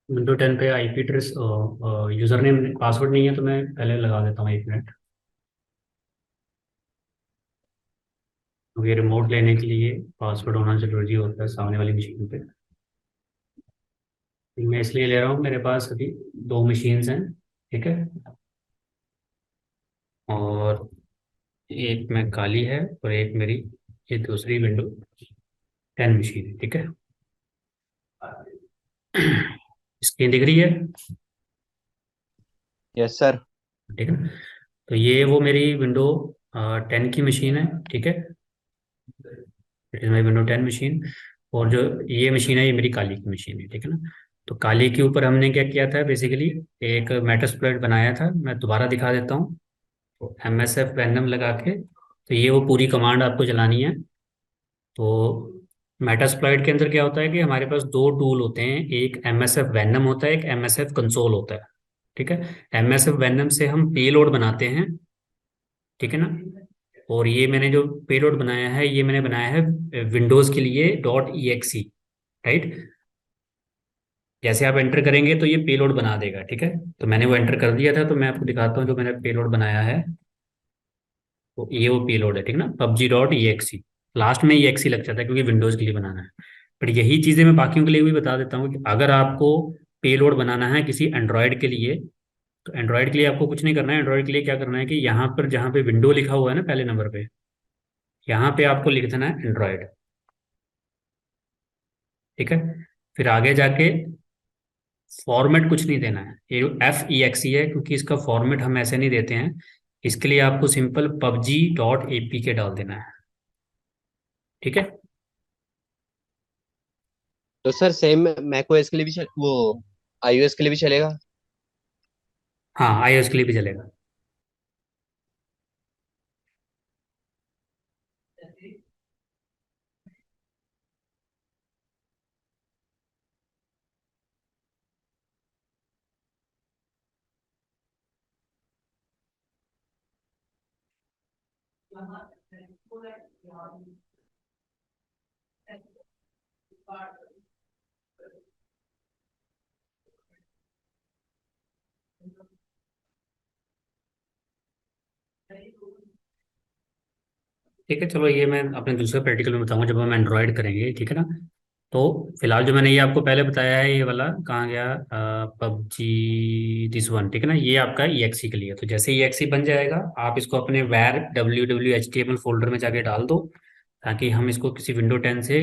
विंडो 10 पे IP address, user name password नहीं है, तो मैं पहले लगा देता हूँ 1 मिनट। क्योंकि रिमोट लेने के लिए पासवर्ड होना जरूरी होता है सामने वाली मशीन पे। मैं इसलिए ले रहा हूँ, मेरे पास अभी दो मशीन्स हैं। ठीक है, और एक में काली है और एक मेरी ये दूसरी विंडो 10 मशीन है। ठीक है, स्क्रीन दिख रही है? Yes sir. ठीक है ना? तो ये वो मेरी विंडो 10 की मशीन है। ठीक है, it is my window 10 machine. और जो ये मशीन है, ये मेरी काली की मशीन है। ठीक है ना? तो काली के ऊपर हमने क्या किया था, बेसिकली एक मेटास्प्लॉइट बनाया था। मैं दोबारा दिखा देता हूँ। तो MSF रैंडम लगा के, तो ये वो पूरी कमांड आपको चलानी है। तो मेटास्प्लॉइट के अंदर क्या होता है कि हमारे पास दो टूल होते हैं, एक MSF रैंडम होता है, एक MSF कंसोल होता है। ठीक है, MSF रैंडम से हम पेलोड बनाते हैं। ठीक है ना? और ये मैंने जो पेलोड बनाया है, ये मैंने बनाया है विंडोज के लिए .exe। राइट? जैसे आप एंटर करेंगे तो ये पेलोड बना देगा। ठीक है, तो मैंने वो एंटर कर दिया था, तो मैं आपको दिखाता हूँ जो मैंने पेलोड बनाया है। तो ये वो पेलोड है। ठीक ना, PUBG.exe। लास्ट में exe लग जाता है क्योंकि विंडोज के लिए बनाना है। पर यही चीज़ें मैं बाकियों के लिए भी बता देता हूँ कि अगर आपको पेलोड बनाना है किसी एंड्रॉयड के लिए, तो एंड्रॉयड के लिए आपको कुछ नहीं करना है। एंड्रॉयड के लिए क्या करना है कि यहाँ पर जहाँ पे विंडो लिखा हुआ है ना पहले नंबर पे, यहाँ पे आपको लिख देना है एंड्रॉयड। ठीक है, फिर आगे जाके फॉर्मेट कुछ नहीं देना है। ये FEXE है क्योंकि इसका फॉर्मेट हम ऐसे नहीं देते हैं। इसके लिए आपको सिंपल PUBG.APK डाल देना है। ठीक है? तो सर सेम मैकओएस के लिए भी वो आईओएस के लिए भी चलेगा? हाँ, iOS के लिए भी चलेगा। ठीक है, चलो ये मैं अपने दूसरे प्रैक्टिकल में बताऊंगा जब हम एंड्रॉयड करेंगे। ठीक है ना? तो फिलहाल जो मैंने ये आपको पहले बताया है, ये वाला कहाँ गया, PUBG this one। ठीक है ना, ये आपका EXE के लिए। तो जैसे EXE बन जाएगा, आप इसको अपने वैर www.html फोल्डर में जाके डाल दो, ताकि हम इसको किसी विंडो 10 से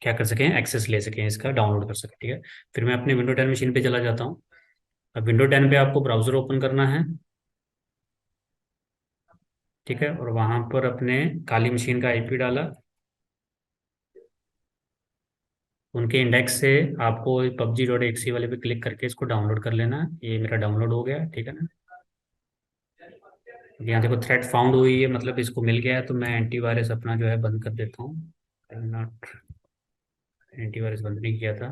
क्या कर सकें, एक्सेस ले सकें, इसका डाउनलोड कर सकें। ठीक है, फिर मैं अपने विंडो 10 मशीन पे चला जाता हूँ। अब विंडो 10 पे आपको ब्राउजर ओपन करना है। ठीक है, और वहां पर अपने काली मशीन का आईपी डाला। उनके इंडेक्स से आपको PUBG.exe वाले पे क्लिक करके इसको डाउनलोड कर लेना है। ये मेरा डाउनलोड हो गया। ठीक है ना? यहाँ देखो थ्रेड फाउंड हुई है, मतलब इसको मिल गया है। तो मैं एंटीवायरस अपना जो है बंद कर देता हूँ। नॉट, एंटीवायरस बंद नहीं किया था।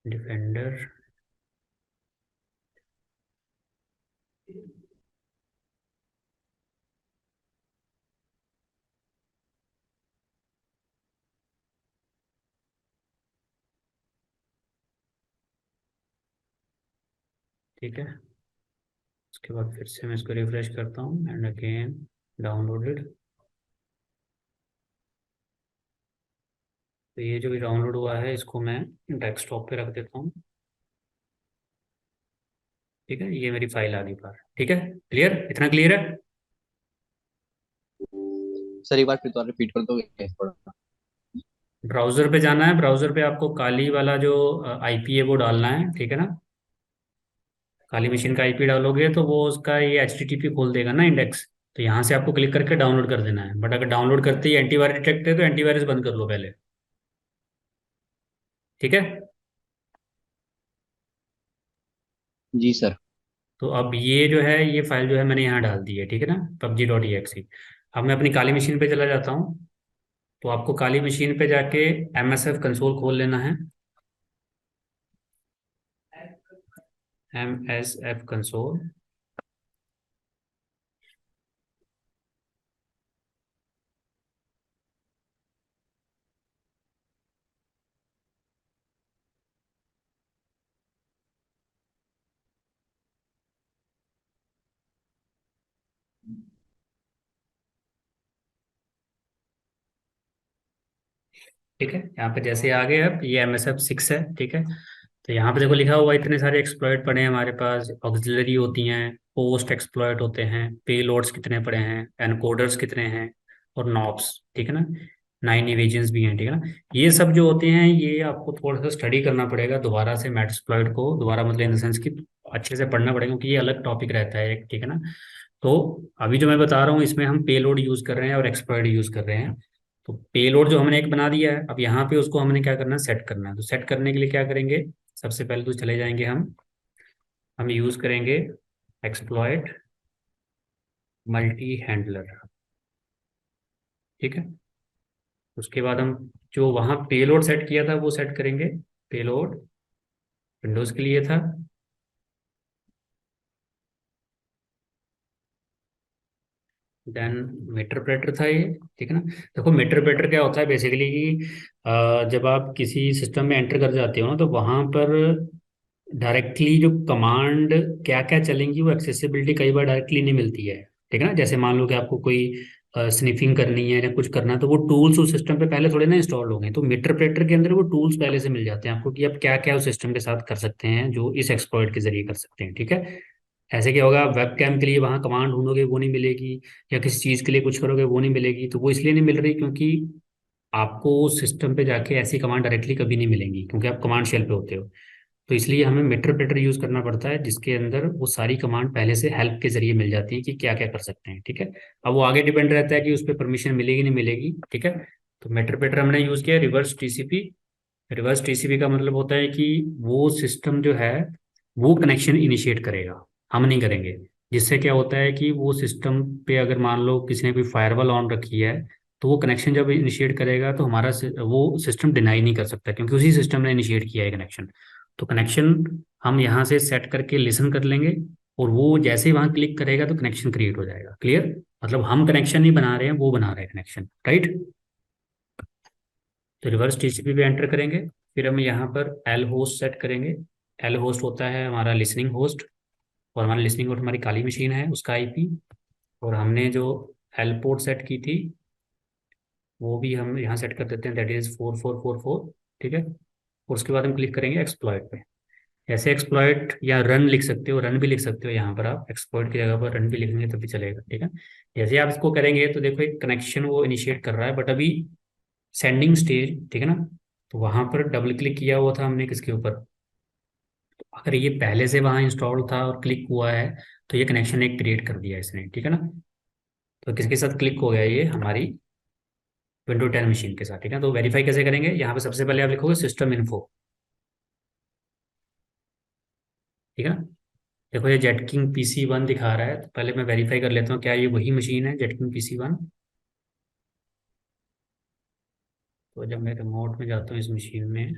डिफेंडर। ठीक है। उसके बाद फिर से मैं इसको रिफ्रेश करता हूँ एंड अगेन डाउनलोडेड। तो ये जो भी डाउनलोड हुआ है इसको मैं डेस्कटॉप पे रख देता हूँ। ठीक है, ये मेरी फाइल आ गई बाहर। ठीक है, क्लियर, इतना क्लियर है। सर एक बार फिर तो रिपीट कर दो थोड़ा। ब्राउजर पे जाना है, ब्राउजर पे आपको काली वाला जो आईपी है वो डालना है, ठीक है ना। काली मशीन का आईपी डालोगे तो वो उसका ये एचटीटीपी खोल देगा ना, इंडेक्स। तो यहाँ से आपको क्लिक करके डाउनलोड कर देना है, बट अगर डाउनलोड करते ही एंटीवायरस डिटेक्ट है तो एंटीवायरस बंद कर लो पहले। ठीक है। जी सर। तो अब ये जो है, ये फाइल जो है मैंने यहाँ डाल दी है, ठीक है ना, pubg.exe। अब मैं अपनी काली मशीन पे चला जाता हूँ। तो आपको काली मशीन पे जाके एमएसएफ कंसोल खोल लेना है। MSF console. ठीक है, यहाँ पे जैसे आ गए, अब ये MSF 6 है, ठीक है। तो यहाँ पे देखो लिखा हुआ है, इतने सारे एक्सप्लॉयट पड़े हैं हमारे पास, ऑक्सिलरी होती हैं, पोस्ट एक्सप्लॉयट होते हैं, पेलोड्स कितने पड़े हैं, एनकोडर्स कितने हैं, और नॉप्स, ठीक है ना। 9 इवेजन्स भी हैं, ठीक है ना। ये सब जो होते हैं ये आपको थोड़ा सा स्टडी करना पड़ेगा दोबारा से, मेटास्प्लॉयट को दोबारा, मतलब इन द सेंस कि अच्छे से पढ़ना पड़ेगा, क्योंकि ये अलग टॉपिक रहता है एक, ठीक है ना। तो अभी जो मैं बता रहा हूँ इसमें हम पेलोड यूज कर रहे हैं और एक्सप्लॉयट यूज कर रहे हैं। तो पेलोड जो हमने एक बना दिया है, अब यहाँ पे उसको हमने क्या करना है, सेट करना है। तो सेट करने के लिए क्या करेंगे, सबसे पहले तो चले जाएंगे हम यूज करेंगे एक्सप्लॉयट मल्टी हैंडलर। ठीक है। उसके बाद हम जो वहाँ पेलोड सेट किया था वो सेट करेंगे। पेलोड विंडोज के लिए था। देन मीटरप्रेटर था ये, ठीक है ना। देखो मीटरप्रेटर क्या होता है बेसिकली कि जब आप किसी सिस्टम में एंटर कर जाते हो ना, तो वहाँ पर डायरेक्टली जो कमांड क्या क्या चलेंगी वो एक्सेसिबिलिटी कई बार डायरेक्टली नहीं मिलती है। ठीक है ना, जैसे मान लो कि आपको कोई स्निफिंग करनी है या कुछ करना है, तो वो टूल्स उस सिस्टम पे पहले थोड़े ना इंस्टॉल होंगे। तो मीटरप्रेटर के अंदर वो टूल्स पहले से मिल जाते हैं आपको कि आप क्या क्या उस सिस्टम के साथ कर सकते हैं, जो इस एक्सप्लॉइट के जरिए कर सकते हैं। ठीक है। ऐसे क्या होगा, वेब कैम के लिए वहाँ कमांड ढूंढोगे वो नहीं मिलेगी, या किसी चीज़ के लिए कुछ करोगे वो नहीं मिलेगी। तो वो इसलिए नहीं मिल रही क्योंकि आपको सिस्टम पे जाके ऐसी कमांड डायरेक्टली कभी नहीं मिलेंगी, क्योंकि आप कमांड शेल पे होते हो। तो इसलिए हमें मीटरप्रेटर यूज करना पड़ता है, जिसके अंदर वो सारी कमांड पहले से हेल्प के जरिए मिल जाती है कि क्या क्या कर सकते हैं। ठीक है। अब वो आगे डिपेंड रहता है कि उस पर परमिशन मिलेगी नहीं मिलेगी। ठीक है। तो मीटरप्रेटर हमने यूज किया रिवर्स टीसीपी। रिवर्स टीसीपी का मतलब होता है कि वो सिस्टम जो है वो कनेक्शन इनिशिएट करेगा, हम नहीं करेंगे। जिससे क्या होता है कि वो सिस्टम पे अगर मान लो किसी ने कोई फायरवॉल ऑन रखी है, तो वो कनेक्शन जब इनिशिएट करेगा तो वो सिस्टम डिनाई नहीं कर सकता, क्योंकि उसी सिस्टम ने इनिशिएट किया है कनेक्शन। तो कनेक्शन हम यहाँ से सेट करके लिसन कर लेंगे, और वो जैसे ही वहाँ क्लिक करेगा तो कनेक्शन क्रिएट हो जाएगा। क्लियर, मतलब हम कनेक्शन नहीं बना रहे हैं, वो बना रहे हैं कनेक्शन, राइट। तो रिवर्स टीसीपी पे एंटर करेंगे। फिर हम यहाँ पर एल होस्ट सेट करेंगे। एल होस्ट होता है हमारा लिसनिंग होस्ट, और हमारा लिसनिंग होस्ट हमारी काली मशीन है उसका आईपी। और हमने जो एल पोर्ट सेट की थी वो भी हम यहाँ सेट कर देते हैं, दैट इज 4444। ठीक है। और उसके बाद हम क्लिक करेंगे एक्सप्लॉयट पे। ऐसे एक्सप्लॉयट या रन लिख सकते हो, रन भी लिख सकते हो, यहाँ पर आप एक्सप्लॉयट की जगह पर रन भी लिखेंगे तो भी चलेगा। ठीक है। जैसे आप इसको करेंगे तो देखो एक कनेक्शन वो इनिशिएट कर रहा है, बट अभी सेंडिंग स्टेज, ठीक है ना। तो वहां पर डबल क्लिक किया हुआ था हमने किसके ऊपर, अगर ये पहले से वहां इंस्टॉल था और क्लिक हुआ है तो ये कनेक्शन एक क्रिएट कर दिया इसने, ठीक है ना। तो किसके साथ क्लिक हो गया, ये हमारी विंडो 10 मशीन के साथ। ठीक है, तो वेरीफाई कैसे करेंगे, यहाँ पे सबसे पहले आप लिखोगे सिस्टम इन्फो। ठीक है ना। देखो ये जेटकिंग PC1 दिखा रहा है, तो पहले मैं वेरीफाई कर लेता हूँ क्या ये वही मशीन है जेटकिंग PC1। तो जब मैं रिमोट में जाता हूँ इस मशीन में,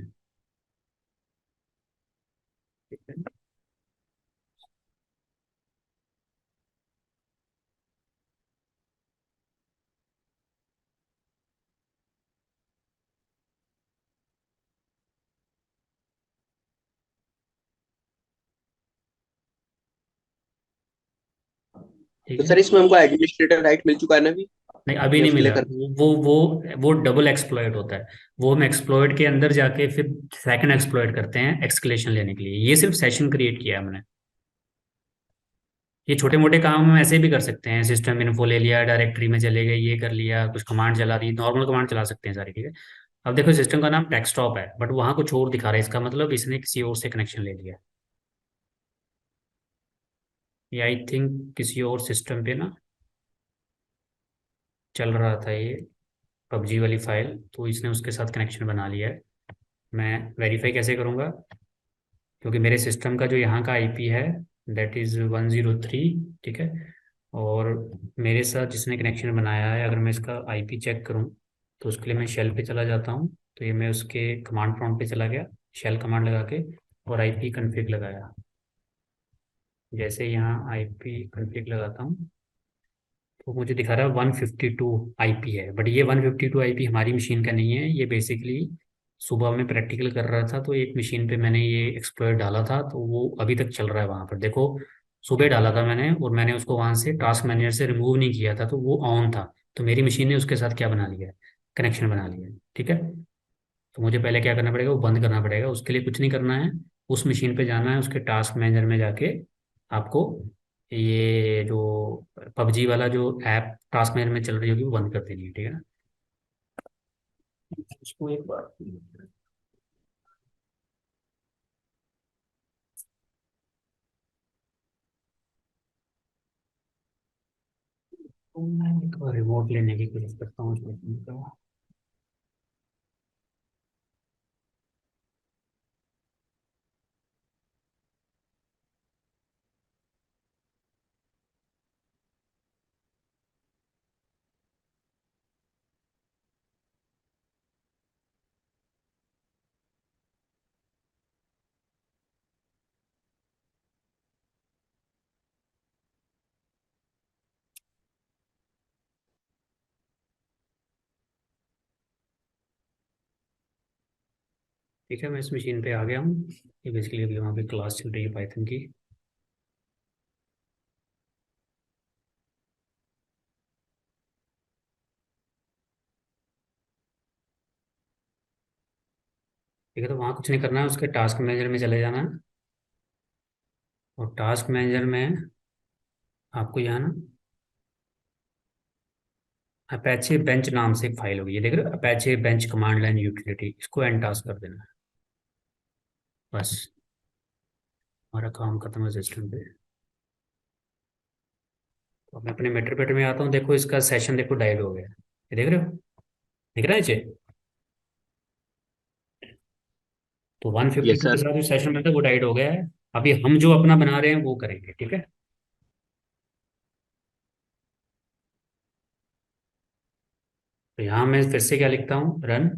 ठीक है, ठीक तो है। सर इसमें हमको एडमिनिस्ट्रेटर राइट मिल चुका है ना अभी? नहीं, अभी या नहीं उसके लिए मिला। कर? वो डबल एक्सप्लॉइट होता है। वो हम एक्सप्लॉइट के अंदर जाके फिर सेकंड एक्सप्लॉइट करते हैं एक्सक्लेशन लेने के लिए। ये सिर्फ सेशन क्रिएट किया है हमने। ये छोटे मोटे काम हम ऐसे भी कर सकते हैं। सिस्टम इन्फो ले लिया, डायरेक्टरी में चले गए, ये कर लिया, कुछ कमांड चला दी, नॉर्मल कमांड चला सकते हैं सारी, ठीक है। अब देखो सिस्टम का नाम डेस्कटॉप है, बट वहाँ कुछ और दिखा रहा है, इसका मतलब इसने किसी और से कनेक्शन ले लिया है। ये आई थिंक किसी और सिस्टम पे ना चल रहा था ये पबजी वाली फाइल, तो इसने उसके साथ कनेक्शन बना लिया है। मैं वेरीफाई कैसे करूँगा, क्योंकि मेरे सिस्टम का जो यहाँ का आईपी है दैट इज़ 103, ठीक है। और मेरे साथ जिसने कनेक्शन बनाया है, अगर मैं इसका आईपी चेक करूँ तो उसके लिए मैं शेल पे चला जाता हूँ। तो ये मैं उसके कमांड प्रॉम्प्ट पे चला गया, शेल कमांड लगा के, और आईपी कॉन्फ़िग लगाया। जैसे यहाँ आईपी कॉन्फ़िग लगाता हूँ तो मुझे दिखा रहा है 152 आईपी है, बट ये 152 आईपी हमारी मशीन का नहीं है। ये बेसिकली सुबह में प्रैक्टिकल कर रहा था तो एक मशीन पे मैंने ये एक्सप्लॉइट डाला था, तो वो अभी तक चल रहा है वहाँ पर देखो। सुबह डाला था मैंने, और मैंने उसको वहाँ से टास्क मैनेजर से रिमूव नहीं किया था, तो वो ऑन था। तो मेरी मशीन ने उसके साथ क्या बना लिया है, कनेक्शन बना लिया है, ठीक है। तो मुझे पहले क्या करना पड़ेगा, वो बंद करना पड़ेगा। उसके लिए कुछ नहीं करना है, उस मशीन पे जाना है, उसके टास्क मैनेजर में जाके आपको ये जो पबजी वाला जो ऐप टास्क मैनेजर में चल रही होगी वो बंद कर देनी है, ठीक है ना। उसको एक बार तो मैं एक बार रिमोट लेने की कोशिश करता हूँ उसमें का। ठीक है, मैं इस मशीन पे आ गया हूँ। ये बेसिकली अभी वहाँ पे क्लास चल रही है पाइथन की। ठीक है, तो वहाँ कुछ नहीं करना है, उसके टास्क मैनेजर में चले जाना है। और टास्क मैनेजर में आपको यहाँ ना अपैचे बेंच नाम से एक फाइल होगी, ये देख रहे हो, अपैचे बेंच कमांड लाइन यूटिलिटी, इसको एंड टास्क कर देना है। बस हमारा काम खत्म है सिस्टम पे। तो मैं अपने मेटर में आता हूँ, देखो इसका सेशन देखो डायल हो गया, ये देख रहे हो, दिख रहा है नीचे। तो यस 152 के सर। साथ जो सेशन में था वो डाइड हो गया है। अभी हम जो अपना बना रहे हैं वो करेंगे, ठीक है। तो यहाँ मैं फिर से क्या लिखता हूँ, रन।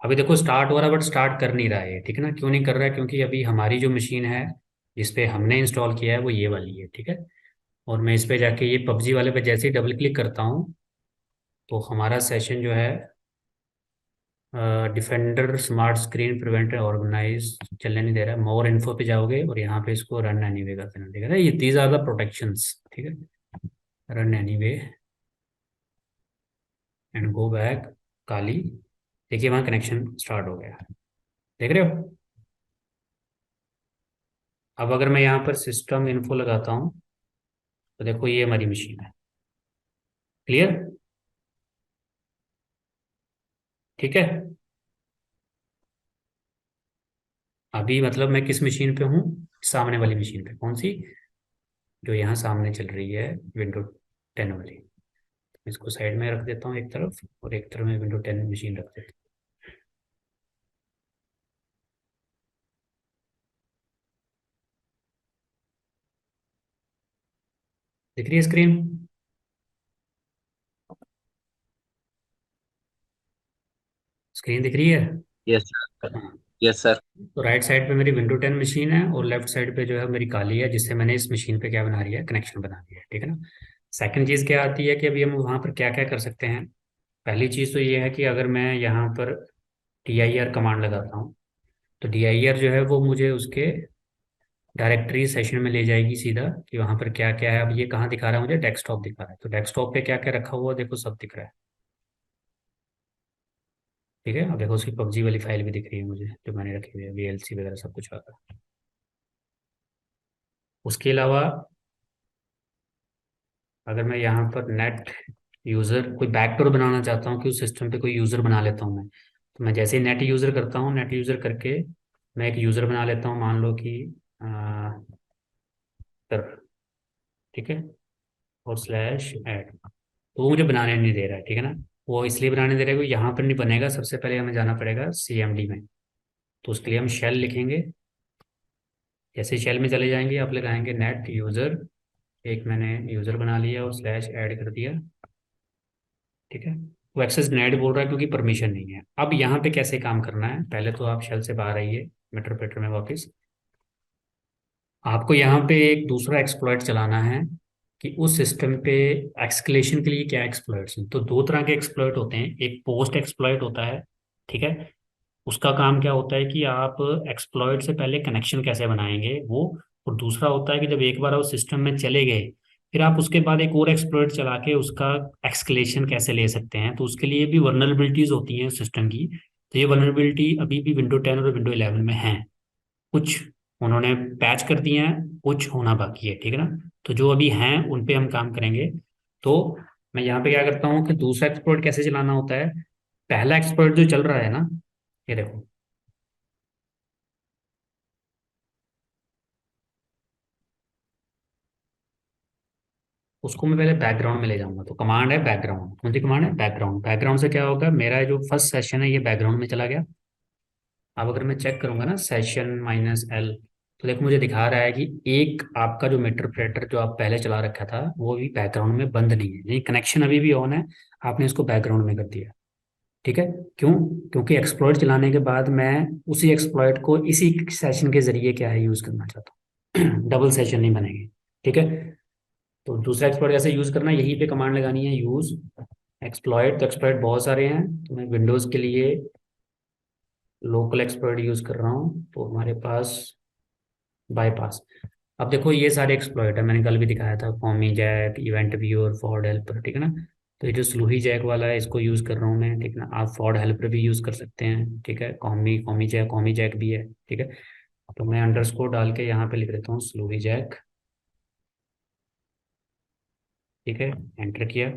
अभी देखो स्टार्ट हो रहा है, बट स्टार्ट कर नहीं रहा है, ठीक है ना। क्यों नहीं कर रहा है, क्योंकि अभी हमारी जो मशीन है जिस पे हमने इंस्टॉल किया है वो ये वाली है, ठीक है। और मैं इस पे जाके ये पबजी वाले पे जैसे ही डबल क्लिक करता हूँ तो हमारा सेशन जो है Defender smart screen preventer organise चलने नहीं दे रहा है। मोर इन्फो पे जाओगे और यहाँ पे इसको रन एनीवे कर देना, ठीक है ना। ये दीज आर द प्रोटेक्शंस, ठीक है। Run anyway and go back Kali. देखिए वहाँ कनेक्शन स्टार्ट हो गया, देख रहे हो। अब अगर मैं यहाँ पर सिस्टम इन्फो लगाता हूँ तो देखो ये हमारी मशीन है, क्लियर, ठीक है। अभी मतलब मैं किस मशीन पे हूँ, सामने वाली मशीन पे, कौन सी, जो यहाँ सामने चल रही है, विंडो 10 वाली। इसको साइड में रख देता हूँ एक तरफ, और एक तरफ में विंडो 10 मशीन रख देता हूँ। दिख रही है स्क्रीन, स्क्रीन दिख रही है। Yes sir. हाँ। Yes sir. तो राइट साइड पे मेरी विंडो 10 मशीन है, और लेफ्ट साइड पे जो है मेरी काली है, जिससे मैंने इस मशीन पे क्या बना लिया है, कनेक्शन बना दिया है, ठीक है ना। सेकंड चीज़ क्या आती है कि अभी हम वहाँ पर क्या क्या कर सकते हैं। पहली चीज़ तो ये है कि अगर मैं यहाँ पर TIR कमांड लगाता हूँ तो DIR जो है वो मुझे उसके डायरेक्टरी सेशन में ले जाएगी सीधा कि वहाँ पर क्या क्या है। अब ये कहाँ दिखा रहा है मुझे, डेस्कटॉप दिखा रहा है, तो डेस्कटॉप पे क्या क्या रखा हुआ है देखो, सब दिख रहा है। ठीक है, अब देखो उसकी पबजी वाली फाइल भी दिख रही है मुझे जो मैंने रखी हुई है, वीएलसी वगैरह सब कुछ आ रहा है। उसके अलावा अगर मैं यहाँ पर नेट यूज़र कोई बैकडोर बनाना चाहता हूँ कि उस सिस्टम पे कोई यूज़र बना लेता हूँ मैं, तो मैं जैसे ही नेट यूज़र करता हूँ, नेट यूज़र करके मैं एक यूज़र बना लेता हूँ, मान लो कि तर, ठीक है, और स्लैश ऐड। तो वो मुझे बनाने नहीं दे रहा है, ठीक है ना। वो इसलिए बनाने दे रहा है कि यहाँ पर नहीं बनेगा, सबसे पहले हमें जाना पड़ेगा सीएमडी में। तो उसके लिए हम शेल लिखेंगे। जैसे शेल में चले जाएंगे, आप लगाएंगे नेट यूज़र, एक मैंने यूज़र बना लिया और स्लैश ऐड कर दिया। ठीक है, वो एक्सेस डिनाइड बोल रहा है क्योंकि परमिशन नहीं है। अब यहाँ पे कैसे काम करना है, पहले तो आप शेल से बाहर आइए मेटरप्रेटर में वापस। आपको यहाँ पे एक दूसरा एक्सप्लॉइट चलाना है कि उस सिस्टम पे एक्सक्लेशन के लिए क्या एक्सप्लॉइट्स हैं। तो दो तरह के एक्सप्लॉइट होते हैं, एक पोस्ट एक्सप्लॉइट होता है, ठीक है। उसका काम क्या होता है कि आप एक्सप्लॉइट से पहले कनेक्शन कैसे बनाएंगे वो, और दूसरा होता है कि जब एक बार वो सिस्टम में चले गए, फिर आप उसके बाद एक और एक्सप्लॉइट चला के उसका एक्सक्लेशन कैसे ले सकते हैं। तो उसके लिए भी वल्नरेबिलिटीज होती हैं सिस्टम की। तो ये वल्नरेबिलिटी अभी भी विंडो 10 और विंडो 11 में है। कुछ उन्होंने पैच कर दिए हैं, कुछ होना बाकी है, ठीक है ना। तो जो अभी हैं उन पे हम काम करेंगे। तो मैं यहाँ पे क्या करता हूँ कि दूसरा एक्सप्लॉइट कैसे चलाना होता है। पहला एक्सप्लॉइट जो चल रहा है ना, ये देखो, उसको मैं पहले बैकग्राउंड में ले जाऊंगा। तो कमांड है बैकग्राउंड, कौन सी कमांड है, बैकग्राउंड। बैकग्राउंड से क्या होगा, मेरा जो फर्स्ट सेशन है ये बैकग्राउंड में चला गया। अब अगर मैं चेक करूंगा ना सेशन -L, तो देखो मुझे दिखा रहा है कि एक आपका जो मीटरप्रेटर जो आप पहले चला रखा था वो भी बैकग्राउंड में बंद नहीं है, नहीं कनेक्शन अभी भी ऑन है, आपने इसको बैकग्राउंड में कर दिया। ठीक है, क्यों, क्योंकि एक्सप्लॉइट चलाने के बाद मैं उसी एक्सप्लॉइट को इसी सेशन के जरिए क्या है यूज करना चाहता हूँ डबल सेशन नहीं बनेगी। ठीक है, तो दूसरा एक्सप्लॉइट कैसे यूज करना है, यहीं पे कमांड लगानी है, यूज एक्सप्लॉइट। तो एक्सप्लॉइट बहुत सारे हैं, तो मैं विंडोज के लिए लोकल एक्सप्लॉइट यूज कर रहा हूँ, तो हमारे पास बाईपास। अब देखो ये सारे एक्सप्लॉइट है, मैंने कल भी दिखाया था, COM hijack, event viewer, forward helper, ठीक है ना। तो ये जो स्लूही जैक वाला है इसको यूज कर रहा हूँ मैं, ठीक है ना। आप फॉरवर्ड हेल्पर भी यूज कर सकते हैं, ठीक है। कॉमी जैक भी है, ठीक है। तो मैं अंडरस्कोर डाल के यहाँ पे लिख देता हूँ स्लूही जैक, ठीक है, एंटर किया।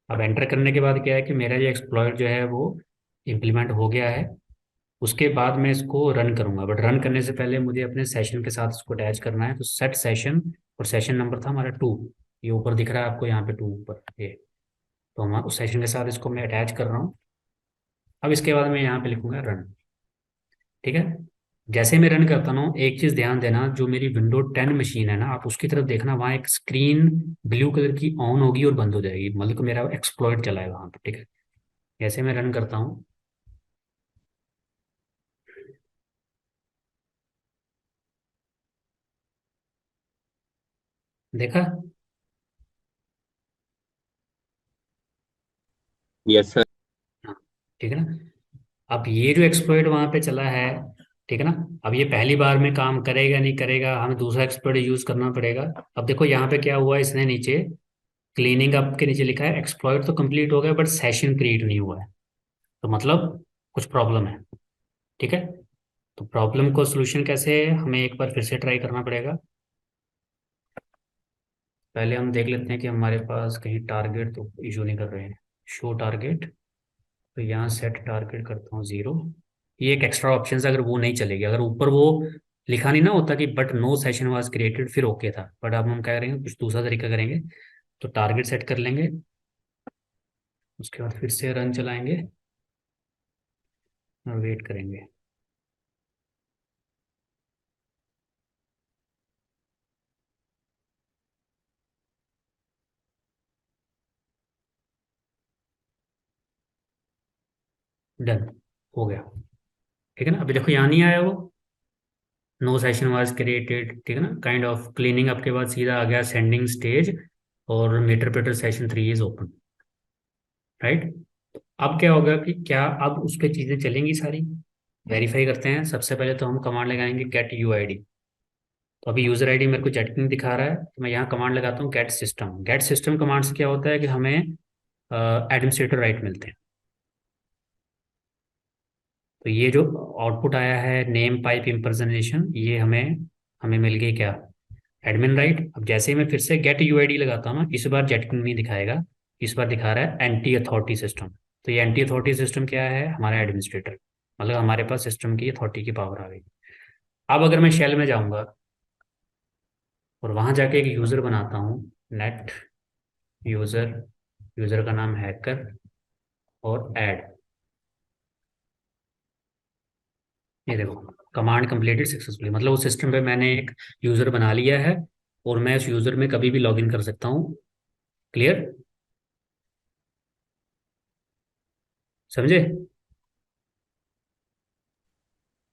अब एंटर करने के बाद क्या है कि मेरा ये एक्सप्लॉइट जो है वो इम्प्लीमेंट हो गया है। उसके बाद मैं इसको रन करूंगा, बट रन करने से पहले मुझे अपने सेशन के साथ इसको अटैच करना है। तो सेट सेशन, और सेशन नंबर था हमारा 2, ये ऊपर दिख रहा है आपको यहाँ पे 2 ऊपर ये। तो हम उस सेशन के साथ इसको मैं अटैच कर रहा हूँ। अब इसके बाद मैं यहाँ पे लिखूंगा रन, ठीक है। जैसे मैं रन करता हूँ, एक चीज़ ध्यान देना, जो मेरी विंडो 10 मशीन है ना, आप उसकी तरफ देखना, वहाँ एक स्क्रीन ब्लू कलर की ऑन होगी और बंद हो जाएगी, मतलब कि मेरा एक्सप्लॉइट चला है वहाँ पे, ठीक है। जैसे मैं रन करता हूँ, देखा, यस सर। हाँ, ठीक है ना। अब ये जो एक्सप्लॉइट वहां पे चला है, ठीक है ना, अब ये पहली बार में काम करेगा नहीं करेगा, हमें दूसरा एक्सप्लॉइट यूज करना पड़ेगा। अब देखो यहाँ पे क्या हुआ, इसने नीचे क्लीनिंग अप के नीचे लिखा है एक्सप्लॉइट तो कंप्लीट हो गया बट सेशन क्रिएट नहीं हुआ है। तो मतलब कुछ प्रॉब्लम है, ठीक है। तो प्रॉब्लम को सोल्यूशन कैसे है, हमें एक बार फिर से ट्राई करना पड़ेगा। पहले हम देख लेते हैं कि हमारे पास कहीं टारगेट तो इशू नहीं कर रहे हैं। शो टारगेट, तो यहाँ सेट टारगेट करता हूँ 0। ये एक एक्स्ट्रा ऑप्शन है, अगर वो नहीं चलेगी, अगर ऊपर वो लिखा नहीं ना होता कि but no session was created फिर ओके था, बट अब हम क्या करेंगे, कुछ दूसरा तरीका करेंगे। तो टारगेट सेट कर लेंगे, उसके बाद फिर से रन चलाएंगे और वेट करेंगे। डन, हो गया, ठीक है ना। अभी देखो यहाँ नहीं आया वो, नो सेशन वाज क्रिएटेड, ठीक है ना। काइंड ऑफ क्लीनिंग अप के बाद सीधा आ गया सेंडिंग स्टेज, और मीटरप्रेटर सेशन 3 इज ओपन, राइट। अब क्या होगा कि क्या अब उस पर चीज़ें चलेंगी सारी, वेरीफाई करते हैं। सबसे पहले तो हम कमांड लगाएंगे गेट यूआईडी, तो अभी यूजर आईडी मेरे को जेटकिंग दिखा रहा है, तो मैं यहाँ कमांड लगाता हूँ get system. Get system command से क्या होता है कि हमें एडमिनिस्ट्रेटर राइट मिलते हैं। तो ये जो आउटपुट आया है नेम पाइप इम्पर्सनेशन, ये हमें हमें मिल गई क्या, एडमिन राइट। अब जैसे ही मैं फिर से गेट यूआईडी लगाता हूँ ना, इस बार जेटकिंग नहीं दिखाएगा, इस बार दिखा रहा है एंटी अथॉरिटी सिस्टम। तो ये एंटी अथॉरिटी सिस्टम क्या है, हमारा एडमिनिस्ट्रेटर, मतलब हमारे पास सिस्टम की अथॉरिटी की पावर आ गई। अब अगर मैं शेल में जाऊंगा और वहां जाके एक यूजर बनाता हूँ, नेट यूजर, यूजर का नाम हैकर, और ऐड, ये देखो कमांड कंप्लीटेड सक्सेसफुली, मतलब उस सिस्टम पे मैंने एक यूजर बना लिया है और मैं उस यूजर में कभी भी लॉगिन कर सकता हूँ। क्लियर, समझे?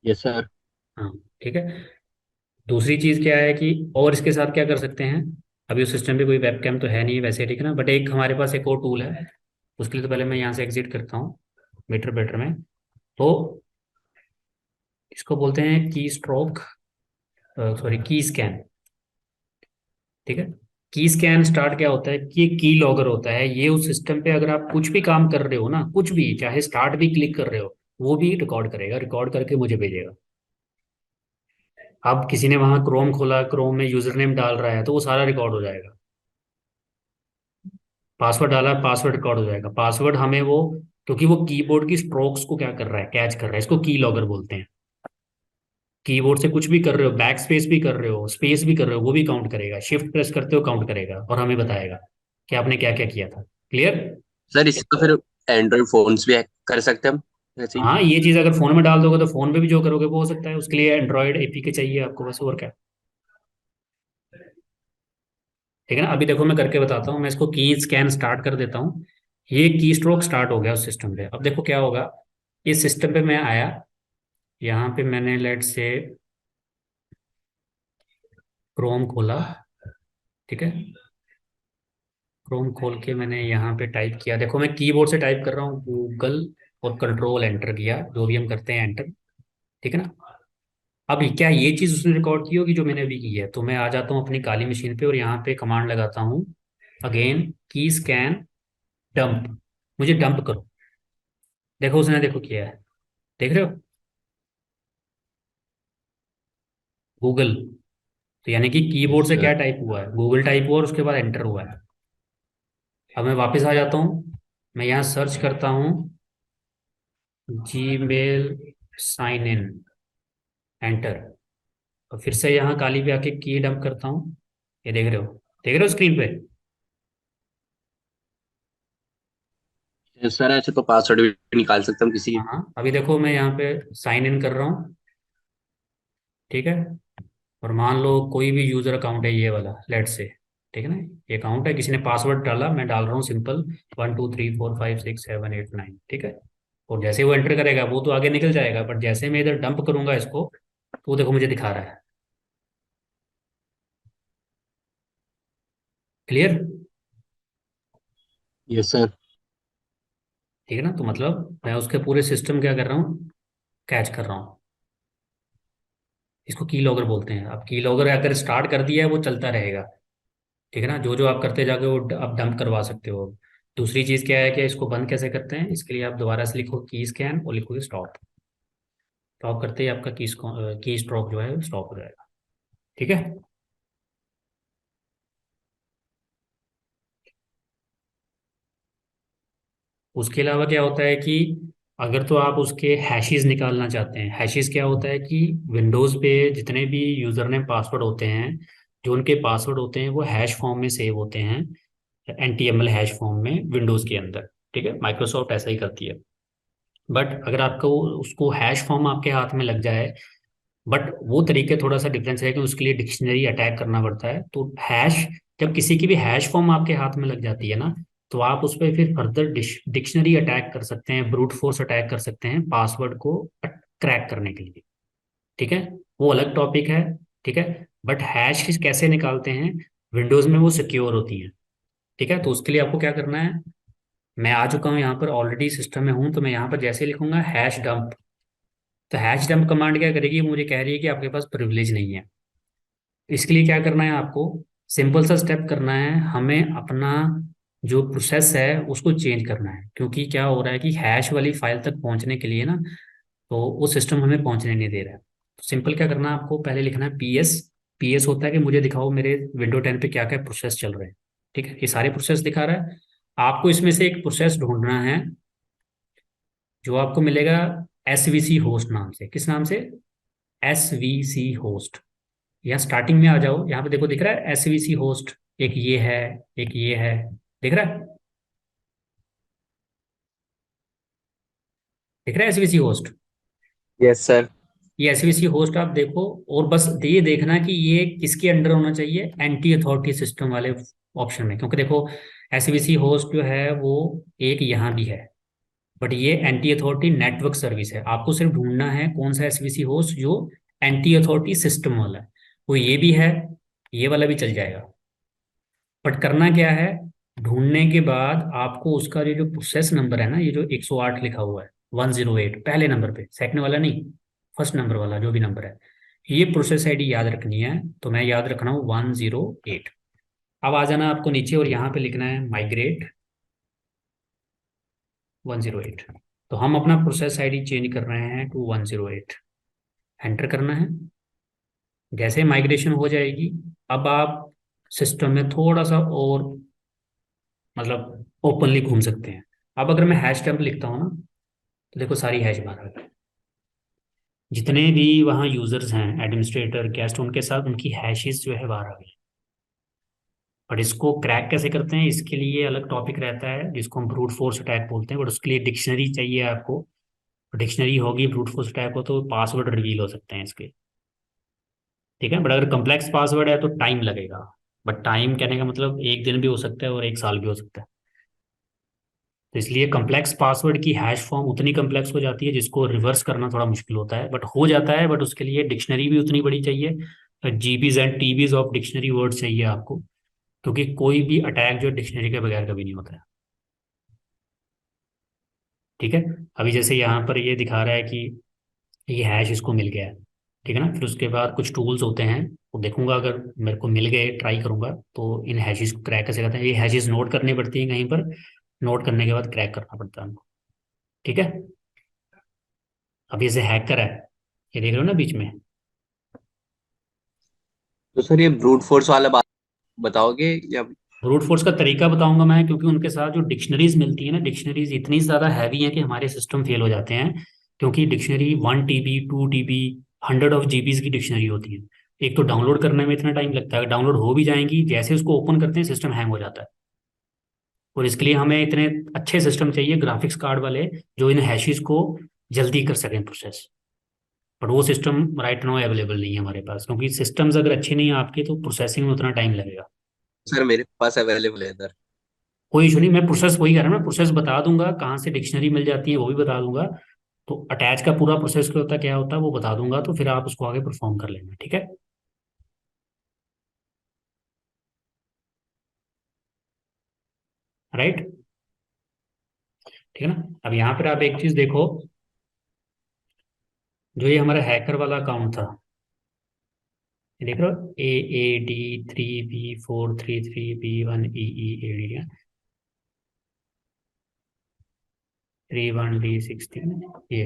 Yes sir. हाँ, ठीक है। दूसरी चीज क्या है कि और इसके साथ क्या कर सकते हैं, अभी उस सिस्टम पे कोई वेबकैम तो है नहीं वैसे, ठीक है ना, बट एक हमारे पास एक और टूल है। उसके लिए तो पहले मैं यहाँ से एग्जिट करता हूँ मीटर बेटर में। तो इसको बोलते हैं की स्ट्रोक, सॉरी की स्कैन, ठीक है। की स्कैन स्टार्ट क्या होता है कि की लॉगर होता है, ये उस सिस्टम पे अगर आप कुछ भी काम कर रहे हो ना, कुछ भी, चाहे स्टार्ट भी क्लिक कर रहे हो, वो भी रिकॉर्ड करेगा, रिकॉर्ड करके मुझे भेजेगा। अब किसी ने वहां क्रोम खोला, क्रोम में यूजर नेम डाल रहा है, तो वो सारा रिकॉर्ड हो जाएगा। पासवर्ड डाला, पासवर्ड रिकॉर्ड हो जाएगा। पासवर्ड हमें वो, क्योंकि वो कीबोर्ड की स्ट्रोक्स को क्या कर रहा है, कैच कर रहा है, इसको की लॉगर बोलते हैं। कीबोर्ड से कुछ भी कर रहे हो, बैक स्पेस भी कर रहे हो, स्पेस भी कर रहे हो, वो भी काउंट करेगा। शिफ्ट प्रेस करते हो काउंट करेगा और हमें बताएगा कि आपने क्या क्या किया था। क्लियर? सर इससे तो फिर एंड्रॉइड फोन्स भी हैक कर सकते हैं हम ऐसे ही। हाँ, ये चीज अगर फोन में डाल दोगे तो फोन पे भी जो करोगे वो हो सकता है। उसके लिए एंड्रॉयड एपीके चाहिए आपको बस, और क्या। ठीक है ना, अभी देखो मैं करके बताता हूँ। मैं इसको की स्कैन स्टार्ट कर देता हूँ। ये की स्ट्रोक स्टार्ट हो गया उस सिस्टम पे। अब देखो क्या होगा, इस सिस्टम पे मैं आया, यहाँ पे मैंने लेट से क्रोम खोला, ठीक है। क्रोम खोल के मैंने यहाँ पे टाइप किया, देखो मैं कीबोर्ड से टाइप कर रहा हूँ गूगल, और कंट्रोल एंटर किया, जो भी हम करते हैं एंटर, ठीक है ना। अभी क्या ये चीज उसने रिकॉर्ड की होगी जो मैंने अभी की है, तो मैं आ जाता हूँ अपनी काली मशीन पे और यहाँ पे कमांड लगाता हूँ अगेन की स्कैन डंप, मुझे डंप करो। देखो उसने देखो किया है, देख रहे हो, गूगल। तो यानी कि कीबोर्ड यस से क्या सर। टाइप हुआ है, गूगल टाइप हुआ और उसके बाद एंटर हुआ है। अब मैं वापस आ जाता हूँ, मैं यहाँ सर्च करता हूँ जीमेल साइन इन, एंटर, और फिर से यहाँ काली पे आके की डंप करता हूँ। ये देख रहे हो स्क्रीन पे? यस सर, ऐसे तो पासवर्ड भी निकाल सकते हैं हम किसी हाँ, अभी देखो मैं यहाँ पे साइन इन कर रहा हूँ, ठीक है। और मान लो कोई भी यूजर अकाउंट है ये वाला, लेट से, ठीक है ना, ये अकाउंट है, किसी ने पासवर्ड डाला, मैं डाल रहा हूँ सिंपल 1 2 3 4 5 6 7 8 9, ठीक है। और जैसे वो एंटर करेगा वो तो आगे निकल जाएगा, बट जैसे मैं इधर डंप करूंगा इसको, तो वो देखो मुझे दिखा रहा है। क्लियर? भी। Yes sir. ठीक है ना, तो मतलब मैं उसके पूरे सिस्टम क्या कर रहा हूँ, कैच कर रहा हूँ। इसको की लॉगर बोलते हैं। अब की लॉगर अगर स्टार्ट कर दिया है वो चलता रहेगा, ठीक है ना, जो जो आप करते जाके वो आप डंप करवा सकते हो। दूसरी चीज क्या है कि इसको बंद कैसे करते हैं, इसके लिए आप दोबारा से लिखो की स्कैन और लिखोगे स्टॉप। स्टॉप करते ही आपका की स्ट्रोक जो है स्टॉप हो जाएगा, ठीक है। उसके अलावा क्या होता है कि अगर तो आप उसके हैशेस निकालना चाहते हैं, हैशेस क्या होता है कि विंडोज़ पे जितने भी यूज़र नेम पासवर्ड होते हैं, जो उनके पासवर्ड होते हैं वो हैश फॉर्म में सेव होते हैं, एनटीएमएल हैश फॉर्म में विंडोज़ के अंदर, ठीक है। माइक्रोसॉफ्ट ऐसा ही करती है। बट अगर आपको उसको हैश फॉर्म आपके हाथ में लग जाए, बट वो तरीके थोड़ा सा डिफरेंस है कि उसके लिए डिक्शनरी अटैक करना पड़ता है। तो हैश, जब किसी की भी हैश फॉर्म आपके हाथ में लग जाती है ना, तो आप उस पर फिर फर्दर डिक्शनरी अटैक कर सकते हैं, ब्रूट फोर्स अटैक कर सकते हैं पासवर्ड को क्रैक करने के लिए, ठीक है। वो अलग टॉपिक है, ठीक है। बट हैश कैसे निकालते हैं, विंडोज में वो सिक्योर होती है, ठीक है। तो उसके लिए आपको क्या करना है, मैं आ चुका हूँ यहाँ पर ऑलरेडी सिस्टम में हूँ, तो मैं यहाँ पर जैसे लिखूंगा हैश डंप, तो हैश डंप कमांड क्या करेगी, मुझे कह रही है कि आपके पास प्रिविलेज नहीं है। इसके लिए क्या करना है आपको, सिंपल सा स्टेप करना है, हमें अपना जो प्रोसेस है उसको चेंज करना है, क्योंकि क्या हो रहा है कि हैश वाली फाइल तक पहुंचने के लिए ना, तो वो सिस्टम हमें पहुंचने नहीं दे रहा है। तो सिंपल क्या करना है आपको, पहले लिखना है पीएस। पीएस होता है कि मुझे दिखाओ मेरे विंडो 10 पे क्या क्या प्रोसेस चल रहे हैं। ठीक है, ये सारे प्रोसेस दिखा रहा है। आपको इसमें से एक प्रोसेस ढूंढना है जो आपको मिलेगा एसवीसी होस्ट नाम से। किस नाम से? SVC host. यहाँ स्टार्टिंग में आ जाओ, यहाँ पे देखो दिख रहा है एसवीसी होस्ट। एक ये है, एक ये है, दिख रहा है? दिख रहा है एसवीसी होस्ट? Yes sir. ये एसवीसी होस्ट आप देखो, और बस ये देखना कि ये किसके अंडर होना चाहिए, एंटी अथॉरिटी सिस्टम वाले ऑप्शन में। क्योंकि देखो एसवीसी होस्ट जो है वो एक यहाँ भी है, बट ये एंटी अथॉरिटी नेटवर्क सर्विस है। आपको सिर्फ ढूंढना है कौन सा एसवीसी होस्ट जो एंटी अथॉरिटी सिस्टम वाला है। वो ये भी है, ये वाला भी चल जाएगा। बट करना क्या है, ढूंढने के बाद आपको उसका ये जो प्रोसेस नंबर है ना, ये जो 108 लिखा हुआ है, 108 पहले नंबर पे, सेकंड वाला नहीं, फर्स्ट नंबर वाला जो भी नंबर है, ये प्रोसेस आईडी याद रखनी है। तो मैं याद रख रहा हूँ 108। अब आ जाना आपको नीचे और यहाँ पे लिखना है माइग्रेट 108। तो हम अपना प्रोसेस आईडी चेंज कर रहे हैं टू 108। एंटर करना है। जैसे माइग्रेशन हो जाएगी, अब आप सिस्टम में थोड़ा सा और मतलब ओपनली घूम सकते हैं। अब अगर मैं हैश टैग लिखता हूँ ना, तो देखो सारी हैश बाहर आ गई। जितने भी वहाँ यूजर्स हैं, एडमिनिस्ट्रेटर, गेस्ट, उनके साथ उनकी हैशेस जो है बाहर आ गई। बट इसको क्रैक कैसे करते हैं, इसके लिए अलग टॉपिक रहता है जिसको हम ब्रूट फोर्स अटैक बोलते हैं। बट उसके लिए डिक्शनरी चाहिए आपको। डिक्शनरी होगी ब्रूट फोर्स अटैक हो तो पासवर्ड रिवील हो सकते हैं इसके। ठीक है, बट अगर कम्प्लेक्स पासवर्ड है तो टाइम लगेगा। बट टाइम कहने का मतलब एक दिन भी हो सकता है और एक साल भी हो सकता है। तो इसलिए कम्प्लेक्स पासवर्ड की हैश फॉर्म उतनी कम्प्लेक्स हो जाती है जिसको रिवर्स करना थोड़ा मुश्किल होता है, बट हो जाता है। बट उसके लिए डिक्शनरी भी उतनी बड़ी चाहिए, GBs and TBs of dictionary word चाहिए आपको। क्योंकि कोई भी अटैक जो डिक्शनरी के बगैर कभी नहीं होता है। ठीक है, अभी जैसे यहाँ पर ये दिखा रहा है कि ये हैश इसको मिल गया है। ठीक है ना, फिर उसके बाद कुछ टूल्स होते हैं, वो देखूंगा अगर मेरे को मिल गए, ट्राई करूंगा तो इन हैशेस को क्रैक कैसे करते हैं। ये हैशेस नोट करनी पड़ती है कहीं पर, नोट करने के बाद क्रैक करना पड़ता है हमको। ठीक है, अभी इसे हैक करा है, ये देख रहे हो ना बीच में। तो सर ये ब्रूट फोर्स वाला बात बताओगे या? ब्रूट फोर्स का तरीका बताऊंगा मैं, क्योंकि उनके साथ जो डिक्शनरीज मिलती है ना, डिक्शनरीज इतनी ज़्यादा हैवी हैं कि हमारे सिस्टम फेल हो जाते हैं। क्योंकि dictionary 1 TB 2 TB 100 of GBs की डिक्शनरी होती है। एक तो डाउनलोड करने में इतना टाइम लगता है, डाउनलोड हो भी जाएंगी, जैसे उसको ओपन करते हैं सिस्टम हैंग हो जाता है। और इसके लिए हमें इतने अच्छे सिस्टम चाहिए, ग्राफिक्स कार्ड वाले, जो इन हैशेस को जल्दी कर सकें प्रोसेस। बट वो सिस्टम राइट नाउ अवेलेबल नहीं है हमारे पास, क्योंकि सिस्टम्स अगर अच्छे नहीं है आपके तो प्रोसेसिंग में उतना टाइम लगेगा। सर मेरे पास अवेलेबल है इधर। कोई इशू नहीं, मैं प्रोसेस वही कह रहा हूँ ना, प्रोसेस बता दूंगा, कहाँ से डिक्शनरी मिल जाती है वो भी बता दूंगा। तो अटैच का पूरा प्रोसेस क्या होता है वो बता दूंगा, तो फिर आप उसको आगे परफॉर्म कर लेना। ठीक है, राइट। ठीक है ना, अब यहाँ पर आप एक चीज देखो, जो ये हमारा हैकर वाला अकाउंट था, ये देख रहे हो, AAD3B433B1EE AD 31D16, ये।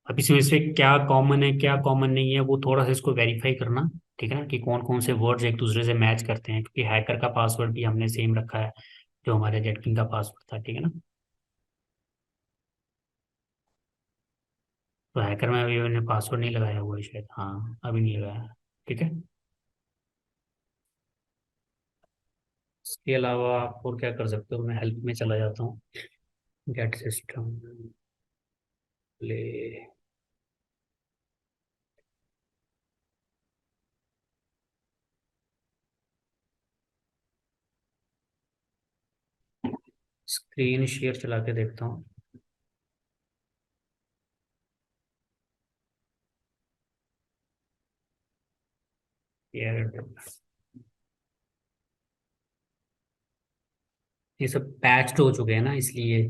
अब इसमें से क्या कॉमन है क्या कॉमन नहीं है वो थोड़ा सा इसको वेरीफाई करना। ठीक है ना, कि कौन कौन से वर्ड्स एक दूसरे से मैच करते हैं, क्योंकि हैकर का पासवर्ड भी हमने सेम रखा है जो हमारे जेटकिंग का पासवर्ड था। ठीक है ना, तो हैकर में अभी मैंने पासवर्ड नहीं लगाया हुआ है शायद, हाँ अभी नहीं लगाया। ठीक है, इसके अलावा आप और क्या कर सकते हो, मैं हेल्प में चला जाता हूँ। Get system play, screen share चला के देखता हूँ। यार ये सब पैच्ड हो चुके हैं ना, इसलिए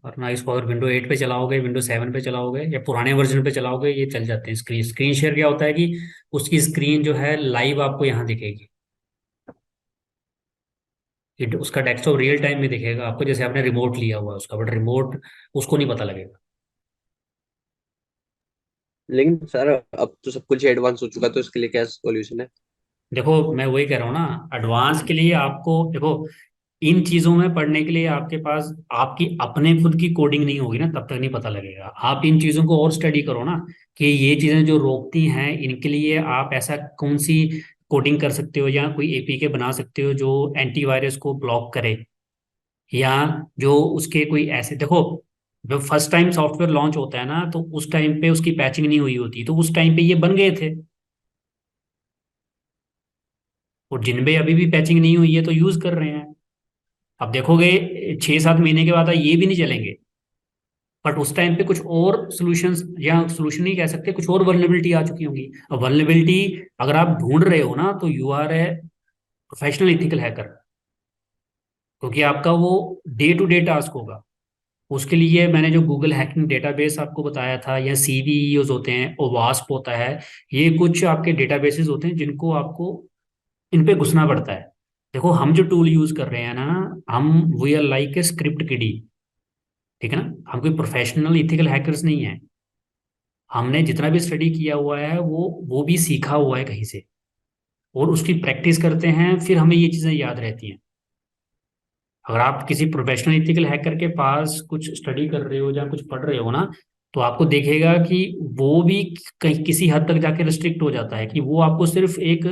और ना इसको अगर विंडो 8 पे चलाओगे, विंडो 7 पे चलाओगे या पुराने वर्जन पे चलाओगे, ये चल जाते हैं। स्क्रीन स्क्रीन शेयर क्या होता है कि उसकी स्क्रीन जो है लाइव आपको यहाँ दिखेगी। उसका डेस्कटॉप रियल टाइम में दिखेगा आपको, जैसे आपने रिमोट लिया हुआ है उसका, बट रिमोट उसको नहीं पता लगेगा। लेकिन सर अब तो सब कुछ एडवांस हो चुका है, तो इसके लिए क्या सॉल्यूशन है? देखो मैं वही कह रहा हूँ ना, एडवांस के लिए आपको देखो, इन चीजों में पढ़ने के लिए आपके पास आपकी अपने खुद की कोडिंग नहीं होगी ना, तब तक नहीं पता लगेगा। आप इन चीजों को और स्टडी करो ना, कि ये चीजें जो रोकती हैं इनके लिए आप ऐसा कौन सी कोडिंग कर सकते हो, या कोई एपीके बना सकते हो जो एंटीवायरस को ब्लॉक करे, या जो उसके कोई ऐसे देखो, जब फर्स्ट टाइम सॉफ्टवेयर लॉन्च होता है ना, तो उस टाइम पे उसकी पैचिंग नहीं हुई होती, तो उस टाइम पे ये बन गए थे। और जिनपे अभी भी पैचिंग नहीं हुई है तो यूज कर रहे हैं। अब देखोगे 6-7 महीने के बाद ये भी नहीं चलेंगे, बट उस टाइम पे कुछ और सॉल्यूशंस, या सॉल्यूशन नहीं कह सकते, कुछ और वल्नरेबिलिटी आ चुकी होंगी। अब वल्नरेबिलिटी अगर आप ढूंढ रहे हो ना, तो you are a professional ethical hacker, क्योंकि आपका वो डे टू डे टास्क होगा। उसके लिए मैंने जो गूगल हैकिंग डेटाबेस आपको बताया था, या सीवीईओज होते हैं, ओवास्प होता है, ये कुछ आपके डेटाबेसेस होते हैं जिनको आपको इन पे घुसना पड़ता है। देखो हम जो टूल यूज कर रहे हैं ना, हम we are like a script kiddie, ठीक है ना। हम कोई प्रोफेशनल इथिकल हैकर्स नहीं है। हमने जितना भी स्टडी किया हुआ है वो भी सीखा हुआ है कहीं से, और उसकी प्रैक्टिस करते हैं, फिर हमें ये चीज़ें याद रहती हैं। अगर आप किसी प्रोफेशनल इथिकल हैकर के पास कुछ स्टडी कर रहे हो या कुछ पढ़ रहे हो ना, तो आपको देखेगा कि वो भी कहीं किसी हद तक जाके रिस्ट्रिक्ट हो जाता है, कि वो आपको सिर्फ एक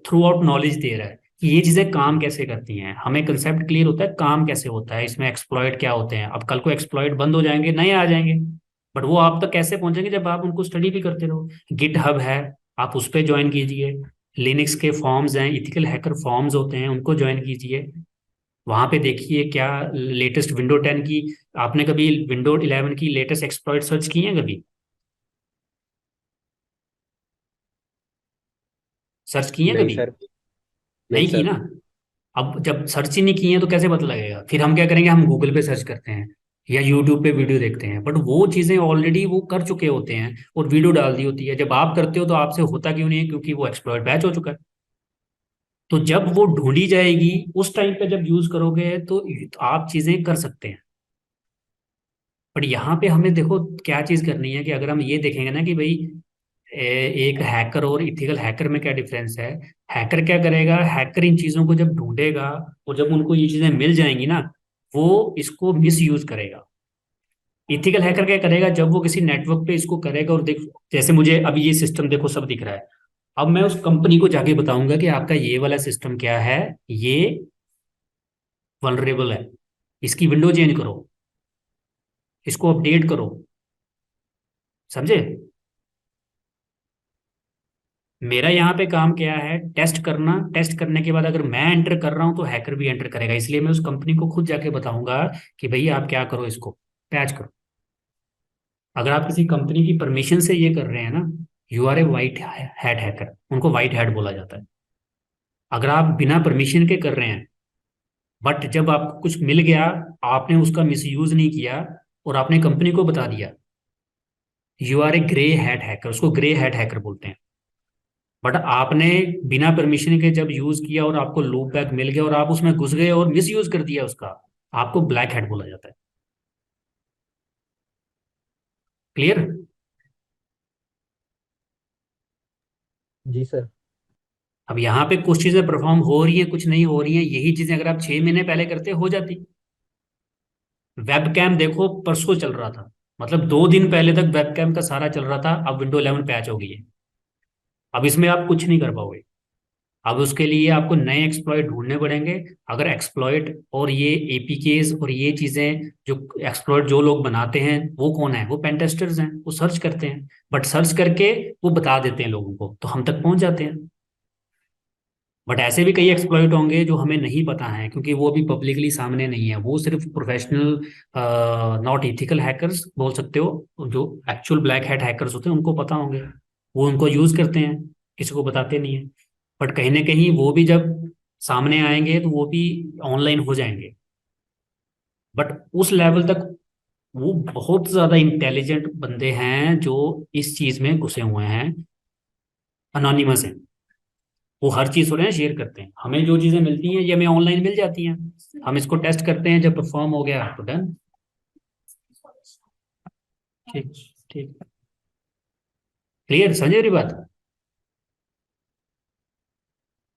थ्रू आउट नॉलेज दे रहा है कि ये चीज़ें काम कैसे करती हैं। हमें कंसेप्ट क्लियर होता है काम कैसे होता है, इसमें एक्सप्लॉइट क्या होते हैं। अब कल को एक्सप्लॉइट बंद हो जाएंगे, नए आ जाएंगे, बट वो आप तक कैसे पहुंचेंगे जब आप उनको स्टडी भी करते रहो। गिट हब है, आप उस पर ज्वाइन कीजिए। लिनक्स के फॉर्म्स हैं, इथिकल हैकर फॉर्म्स होते हैं, उनको ज्वाइन कीजिए। वहां पे देखिए क्या लेटेस्ट विंडो 10 की, आपने कभी विंडो 11 की लेटेस्ट एक्सप्लॉइट सर्च की है कभी? सर्च की है नहीं कभी? सर। नहीं नहीं की सर। ना। अब जब सर्च ही नहीं किए तो कैसे पता लगेगा? फिर हम क्या करेंगे, हम गूगल पे सर्च करते हैं या यूट्यूब पे वीडियो देखते हैं, बट वो चीजें ऑलरेडी वो कर चुके होते हैं और वीडियो डाल दी होती है। जब आप करते हो तो आपसे होता क्यों नहीं है? क्योंकि वो एक्सप्लॉइट बैच हो चुका है। तो जब वो ढूंढी जाएगी, उस टाइम पे जब यूज करोगे तो आप चीजें कर सकते हैं। बट यहाँ पे हमें देखो क्या चीज करनी है, कि अगर हम ये देखेंगे ना कि भाई एक हैकर और इथिकल हैकर में क्या डिफरेंस है। हैकर क्या करेगा, हैकर इन चीजों को जब ढूंढेगा और जब उनको ये चीजें मिल जाएंगी ना, वो इसको मिस यूज करेगा। इथिकल हैकर क्या करेगा, जब वो किसी नेटवर्क पे इसको करेगा, और देख, जैसे मुझे अभी ये सिस्टम देखो सब दिख रहा है, अब मैं उस कंपनी को जाके बताऊंगा कि आपका ये वाला सिस्टम क्या है, ये वनरेबल है, इसकी विंडो चेंज करो, इसको अपडेट करो। समझे? मेरा यहाँ पे काम क्या है, टेस्ट करना। टेस्ट करने के बाद अगर मैं एंटर कर रहा हूँ तो हैकर भी एंटर करेगा, इसलिए मैं उस कंपनी को खुद जाके बताऊंगा कि भैया आप क्या करो, इसको पैच करो। अगर आप किसी कंपनी की परमिशन से ये कर रहे हैं ना, you are a white hat hacker, उनको वाइट हैट बोला जाता है। अगर आप बिना परमिशन के कर रहे हैं, बट जब आपको कुछ मिल गया, आपने उसका मिसयूज नहीं किया और आपने कंपनी को बता दिया, you are a grey hat hacker, उसको ग्रे हैट हैकर बोलते हैं। बट आपने बिना परमिशन के जब यूज किया और आपको लूप बैक मिल गया और आप उसमें घुस गए और मिस यूज कर दिया उसका, आपको ब्लैक हैट बोला जाता है। क्लियर? जी सर। अब यहाँ पे कुछ चीजें परफॉर्म हो रही हैं, कुछ नहीं हो रही हैं। यही चीजें अगर आप 6 महीने पहले करते हो जाती। वेब कैम देखो परसों चल रहा था, मतलब 2 दिन पहले तक वेब कैम का सारा चल रहा था, अब विंडो 11 पैच हो गई है। अब इसमें आप कुछ नहीं कर पाओगे। अब उसके लिए आपको नए एक्सप्लॉइट ढूंढने पड़ेंगे। अगर एक्सप्लॉइट और ये एपीकेस और ये चीजें, जो एक्सप्लॉइट जो लोग बनाते हैं वो कौन है, वो पेनटेस्टर्स हैं, वो सर्च करते हैं, बट सर्च करके वो बता देते हैं लोगों को, तो हम तक पहुंच जाते हैं। बट ऐसे भी कई एक्सप्लॉइट होंगे जो हमें नहीं पता है, क्योंकि वो अभी पब्लिकली सामने नहीं है। वो सिर्फ प्रोफेशनल नॉट इथिकल हैकर्स बोल सकते हो, जो एक्चुअल ब्लैक हैट हैकर्स होते हैं उनको पता होंगे, वो उनको यूज करते हैं, किसी को बताते नहीं है। बट कहीं ना कहीं वो भी जब सामने आएंगे तो वो भी ऑनलाइन हो जाएंगे, बट उस लेवल तक वो बहुत ज्यादा इंटेलिजेंट बंदे हैं जो इस चीज में घुसे हुए हैं, अनोनिमस हैं। वो हर चीज हो रहे हैं, शेयर करते हैं, हमें जो चीजें मिलती हैं ये हमें ऑनलाइन मिल जाती हैं, हम इसको टेस्ट करते हैं, जब परफॉर्म हो गया तो डन। ठीक। ठीक। क्लियर, समझे मेरी बात?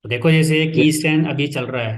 तो देखो जैसे की स्टैंड अभी चल रहा है,